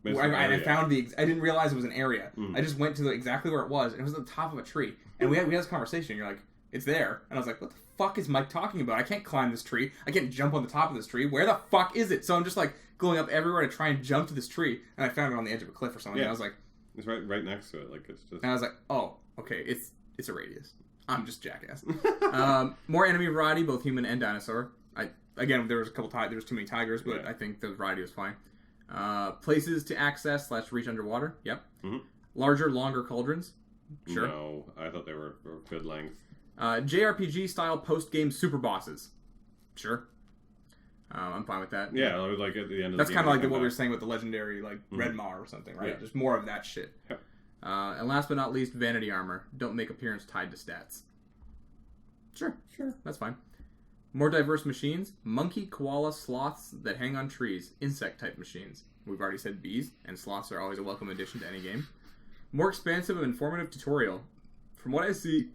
It's Where an I area. found I didn't realize it was an area. Mm. I just went to exactly where it was, and it was at the top of a tree. And we had this conversation. You're like, it's there, and I was like, what the fuck is Mike talking about? I can't climb this tree. I can't jump on the top of this tree. Where the fuck is it? So I'm just like going up everywhere to try and jump to this tree, and I found it on the edge of a cliff or something. Yeah. And I was like, It's right next to it. Like it's just. and I was like, oh, okay, it's a radius. I'm just jackass. More enemy variety, both human and dinosaur. Again, there was a couple there was too many tigers, but Yeah. I think the variety was fine. Places to access / reach underwater. Yep. Mm-hmm. Larger, longer cauldrons. Sure. No, I thought they were good length. JRPG style post game super bosses. Sure. I'm fine with that. Yeah, it was like at the end of That's the game. kind of like they what we come were back. saying with the legendary Red Maw or something, right? Yeah. Just more of that shit. Yeah. And last but not least, vanity armor. Don't make appearance tied to stats. Sure. That's fine. More diverse machines. Monkey, koala, sloths that hang on trees. Insect-type machines. We've already said bees, and sloths are always a welcome addition to any game. More expansive and informative tutorial. From what I see,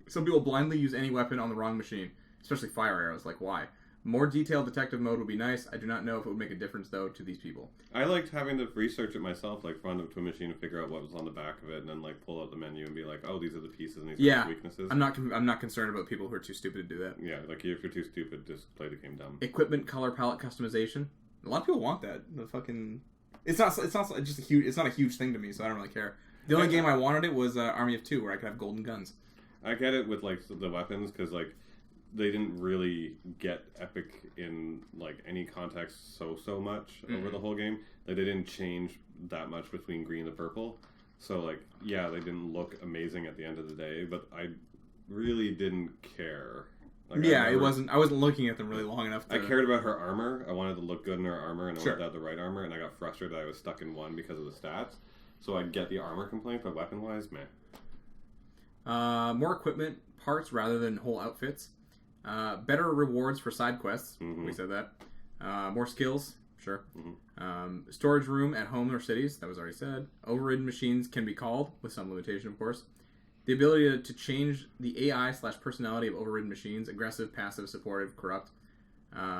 some people blindly use any weapon on the wrong machine, especially fire arrows. Like, why? More detailed detective mode would be nice. I do not know if it would make a difference, though, to these people. I liked having to research it myself, like run up to a machine and figure out what was on the back of it, and then like pull out the menu and be like, "Oh, these are the pieces and these are the weaknesses." I'm not concerned about people who are too stupid to do that. Yeah, like if you're too stupid, just play the game dumb. Equipment, color palette customization. A lot of people want that. The fucking it's not just a huge. It's not a huge thing to me, so I don't really care. The only game I wanted it was Army of Two, where I could have golden guns. I get it with like the weapons because like they didn't really get epic in like any context so much over the whole game. Like they didn't change that much between green and purple. So like yeah, they didn't look amazing at the end of the day, but I really didn't care. Like, Yeah, I wasn't looking at them really long enough to... I cared about her armor. I wanted to look good in her armor, and I Sure. wanted to have the right armor, and I got frustrated that I was stuck in one because of the stats. So I get the armor complaint, but weapon-wise, meh. More equipment, parts rather than whole outfits. Better rewards for side quests. Mhm. We said that. More skills. Sure. Mhm. Storage room at home or cities. That was already said. Overridden machines can be called, with some limitation, of course. The ability to change the AI / personality of overridden machines. Aggressive, passive, supportive, corrupt.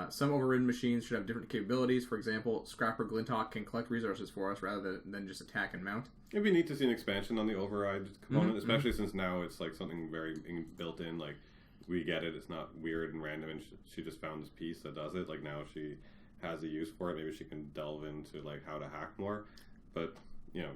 Some overridden machines should have different capabilities. For example, Scrapper Glinthawk can collect resources for us rather than just attack and mount. It'd be neat to see an expansion on the override component, especially since now it's like something very built in. Like we get it; it's not weird and random, and she just found this piece that does it. Like now she has a use for it. Maybe she can delve into like how to hack more. But you know,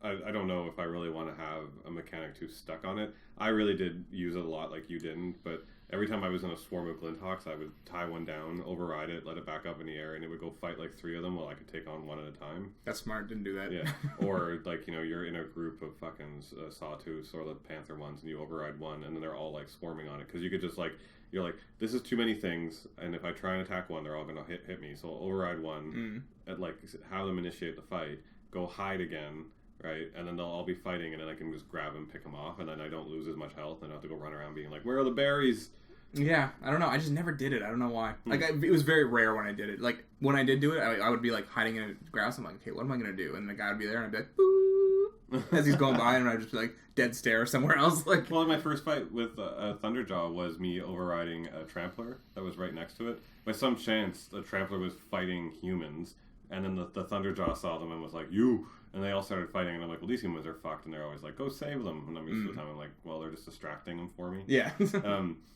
I don't know if I really want to have a mechanic too stuck on it. I really did use it a lot, like you didn't, but. Every time I was in a swarm of Glinthawks, I would tie one down, override it, let it back up in the air, and it would go fight like 3 of them while I could take on one at a time. That's smart. Didn't do that. Yeah. Or, like, you know, you're in a group of fucking Sawtooths or the Panther ones, and you override one, and then they're all, like, swarming on it. Because you could just, like, you're like, this is too many things, and if I try and attack one, they're all going to hit me. So I'll override one, and, like, have them initiate the fight, go hide again, right? And then they'll all be fighting, and then I can just grab them, pick them off, and then I don't lose as much health, and I don't have to go run around being like, where are the berries? Yeah, I don't know. I just never did it. I don't know why. Like, it was very rare when I did it. Like, when I did do it, I would be, like, hiding in a grass. I'm like, okay, what am I going to do? And the guy would be there, and I'd be like, boo, as he's going by, and I'd just be like, dead stare somewhere else. Like, well, my first fight with Thunderjaw was me overriding a Trampler that was right next to it. By some chance, the Trampler was fighting humans, and then the Thunderjaw saw them and was like, you! And they all started fighting, and I'm like, well, these humans are fucked, and they're always like, go save them. And I'm used to the time, I'm like, well, they're just distracting them for me. Yeah.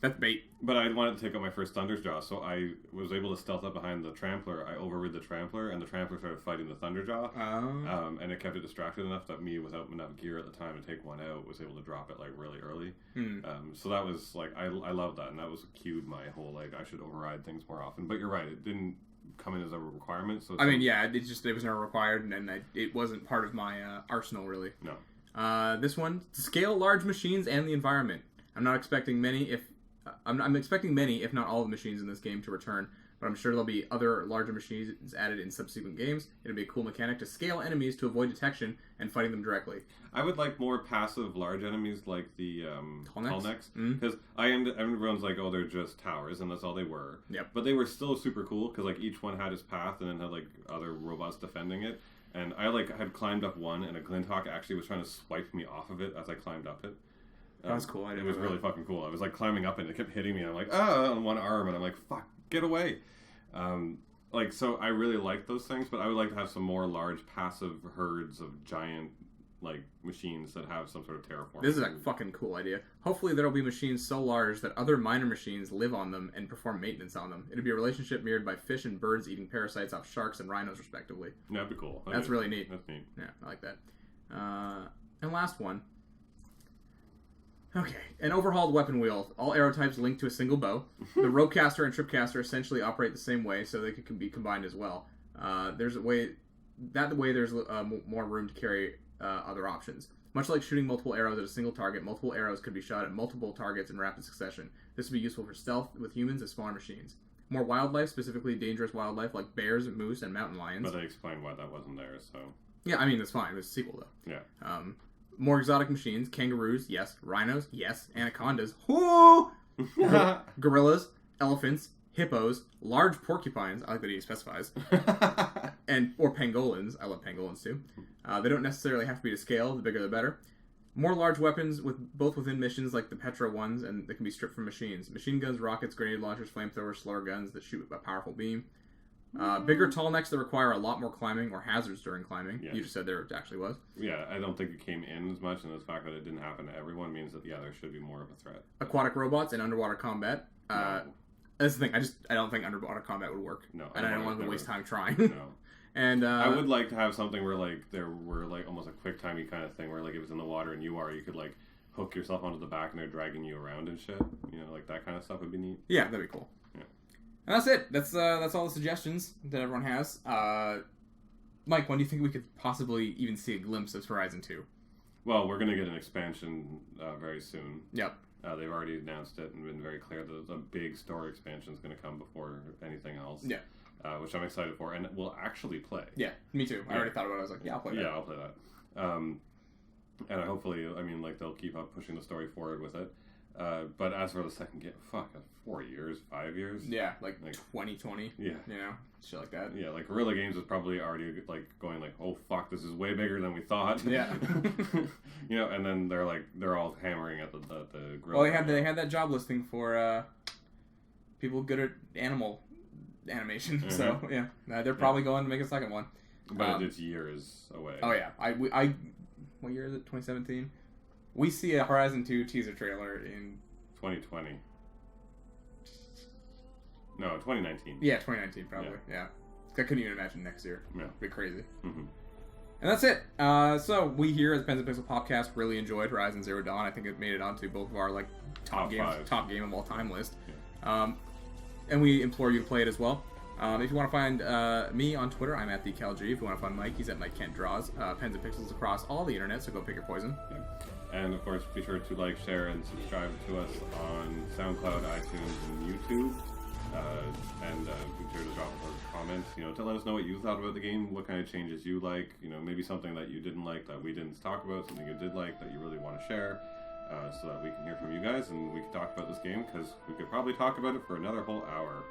That's bait. But I wanted to take out my first Thunderjaw, so I was able to stealth up behind the Trampler. I overrid the Trampler, and the Trampler started fighting the Thunderjaw. And it kept it distracted enough that me, without enough gear at the time to take one out, was able to drop it, like, really early. So that was, like, I love that, and that was cued my whole, like, I should override things more often. But you're right, it didn't come in as a requirement. So I mean, yeah, it was never required, and it wasn't part of my arsenal, really. No. This one, to scale large machines and the environment. I'm expecting many, if not all of the machines in this game to return, but I'm sure there'll be other larger machines added in subsequent games. It'll be a cool mechanic to scale enemies to avoid detection and fighting them directly. I would like more passive large enemies like the Tallnecks. Mm-hmm. Because everyone's like, oh, they're just towers, and that's all they were. Yep. But they were still super cool, because like each one had its path, and then had like other robots defending it. And I like had climbed up one, and a Glinthawk actually was trying to swipe me off of it as I climbed up it. That's cool. It was really fucking cool. I was like climbing up, and it kept hitting me, and I'm like, on one arm, and I'm like, fuck, get away. Like, so I really like those things, but I would like to have some more large passive herds of giant, like, machines that have some sort of terraforming. This is a fucking cool idea. Hopefully there will be machines so large that other minor machines live on them and perform maintenance on them. It'll be a relationship mirrored by fish and birds eating parasites off sharks and rhinos, respectively. That'd be cool. That's really neat. That's neat. Yeah, I like that. And last one. Okay, an overhauled weapon wheel. All arrow types linked to a single bow. The ropecaster and tripcaster essentially operate the same way, so they can be combined as well. There's a way there's more room to carry other options. Much like shooting multiple arrows at a single target, multiple arrows could be shot at multiple targets in rapid succession. This would be useful for stealth with humans and smaller machines. More wildlife, specifically dangerous wildlife like bears, moose, and mountain lions. But they explained why that wasn't there, so... Yeah, I mean, that's fine. It's a sequel, though. Yeah. More exotic machines, kangaroos, yes. Rhinos, yes. Anacondas, whoo! Gorillas, elephants, hippos, large porcupines, I like that he specifies, or pangolins. I love pangolins, too. They don't necessarily have to be to scale. The bigger, the better. More large weapons, both within missions like the Petra ones, and they can be stripped from machines. Machine guns, rockets, grenade launchers, flamethrowers, slower guns that shoot a powerful beam. Bigger tall necks that require a lot more climbing or hazards during climbing. Yes. You just said there actually was. Yeah, I don't think it came in as much, and the fact that it didn't happen to everyone means that, yeah, there should be more of a threat. Aquatic robots and underwater combat. No. That's the thing. I don't think underwater combat would work. No. And I don't want to waste time trying. No. And I would like to have something where, like, there were, like, almost a quick-timey kind of thing where, like, it was in the water and you could, like, hook yourself onto the back and they're dragging you around and shit. You know, like, that kind of stuff would be neat. Yeah, that'd be cool. Yeah. And that's it. That's all the suggestions that everyone has. Mike, when do you think we could possibly even see a glimpse of Horizon 2? Well, we're going to get an expansion very soon. Yep. They've already announced it and been very clear that a big story expansion is going to come before anything else. Yeah. Which I'm excited for, and we'll actually play. Yeah, me too. I already thought about it. I was like, yeah, I'll play that. Yeah, I'll play that. And hopefully, I mean, like, they'll keep up pushing the story forward with it. But as for the second game, 4 years, 5 years? Yeah, like 2020. Yeah. You know, shit like that. Yeah, like, Guerrilla Games is probably already, like, going like, oh, fuck, this is way bigger than we thought. Yeah. You know, and then they're all hammering at the Well, they had that job listing for people good at animal animation. Mm-hmm. So, yeah, they're probably going to make a second one. But it's years away. Oh, yeah. What year is it? 2017? We see a Horizon 2 teaser trailer in... 2020. No, 2019. Yeah, 2019, probably. Yeah. I couldn't even imagine next year. Yeah. It'd be crazy. Mm-hmm. And that's it. So, we here at the Pens and Pixel Podcast really enjoyed Horizon Zero Dawn. I think it made it onto both of our, like, top game of all time list. Yeah. And we implore you to play it as well. If you want to find me on Twitter, I'm at TheCalG. If you want to find Mike, he's at Mike Kent Draws. Pens and Pixels across all the internet, so go pick your poison. Yeah. And, of course, be sure to like, share, and subscribe to us on SoundCloud, iTunes, and YouTube. And be sure to drop us comments, to let us know what you thought about the game, what kind of changes you like, maybe something that you didn't like that we didn't talk about, something you did like that you really want to share, so that we can hear from you guys and we can talk about this game, because we could probably talk about it for another whole hour.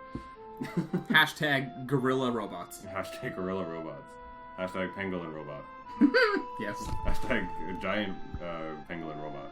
Hashtag Gorilla Robots. Hashtag Gorilla Robots. Hashtag Pangolin Robot. Yes. Hashtag Giant Pangolin Robot.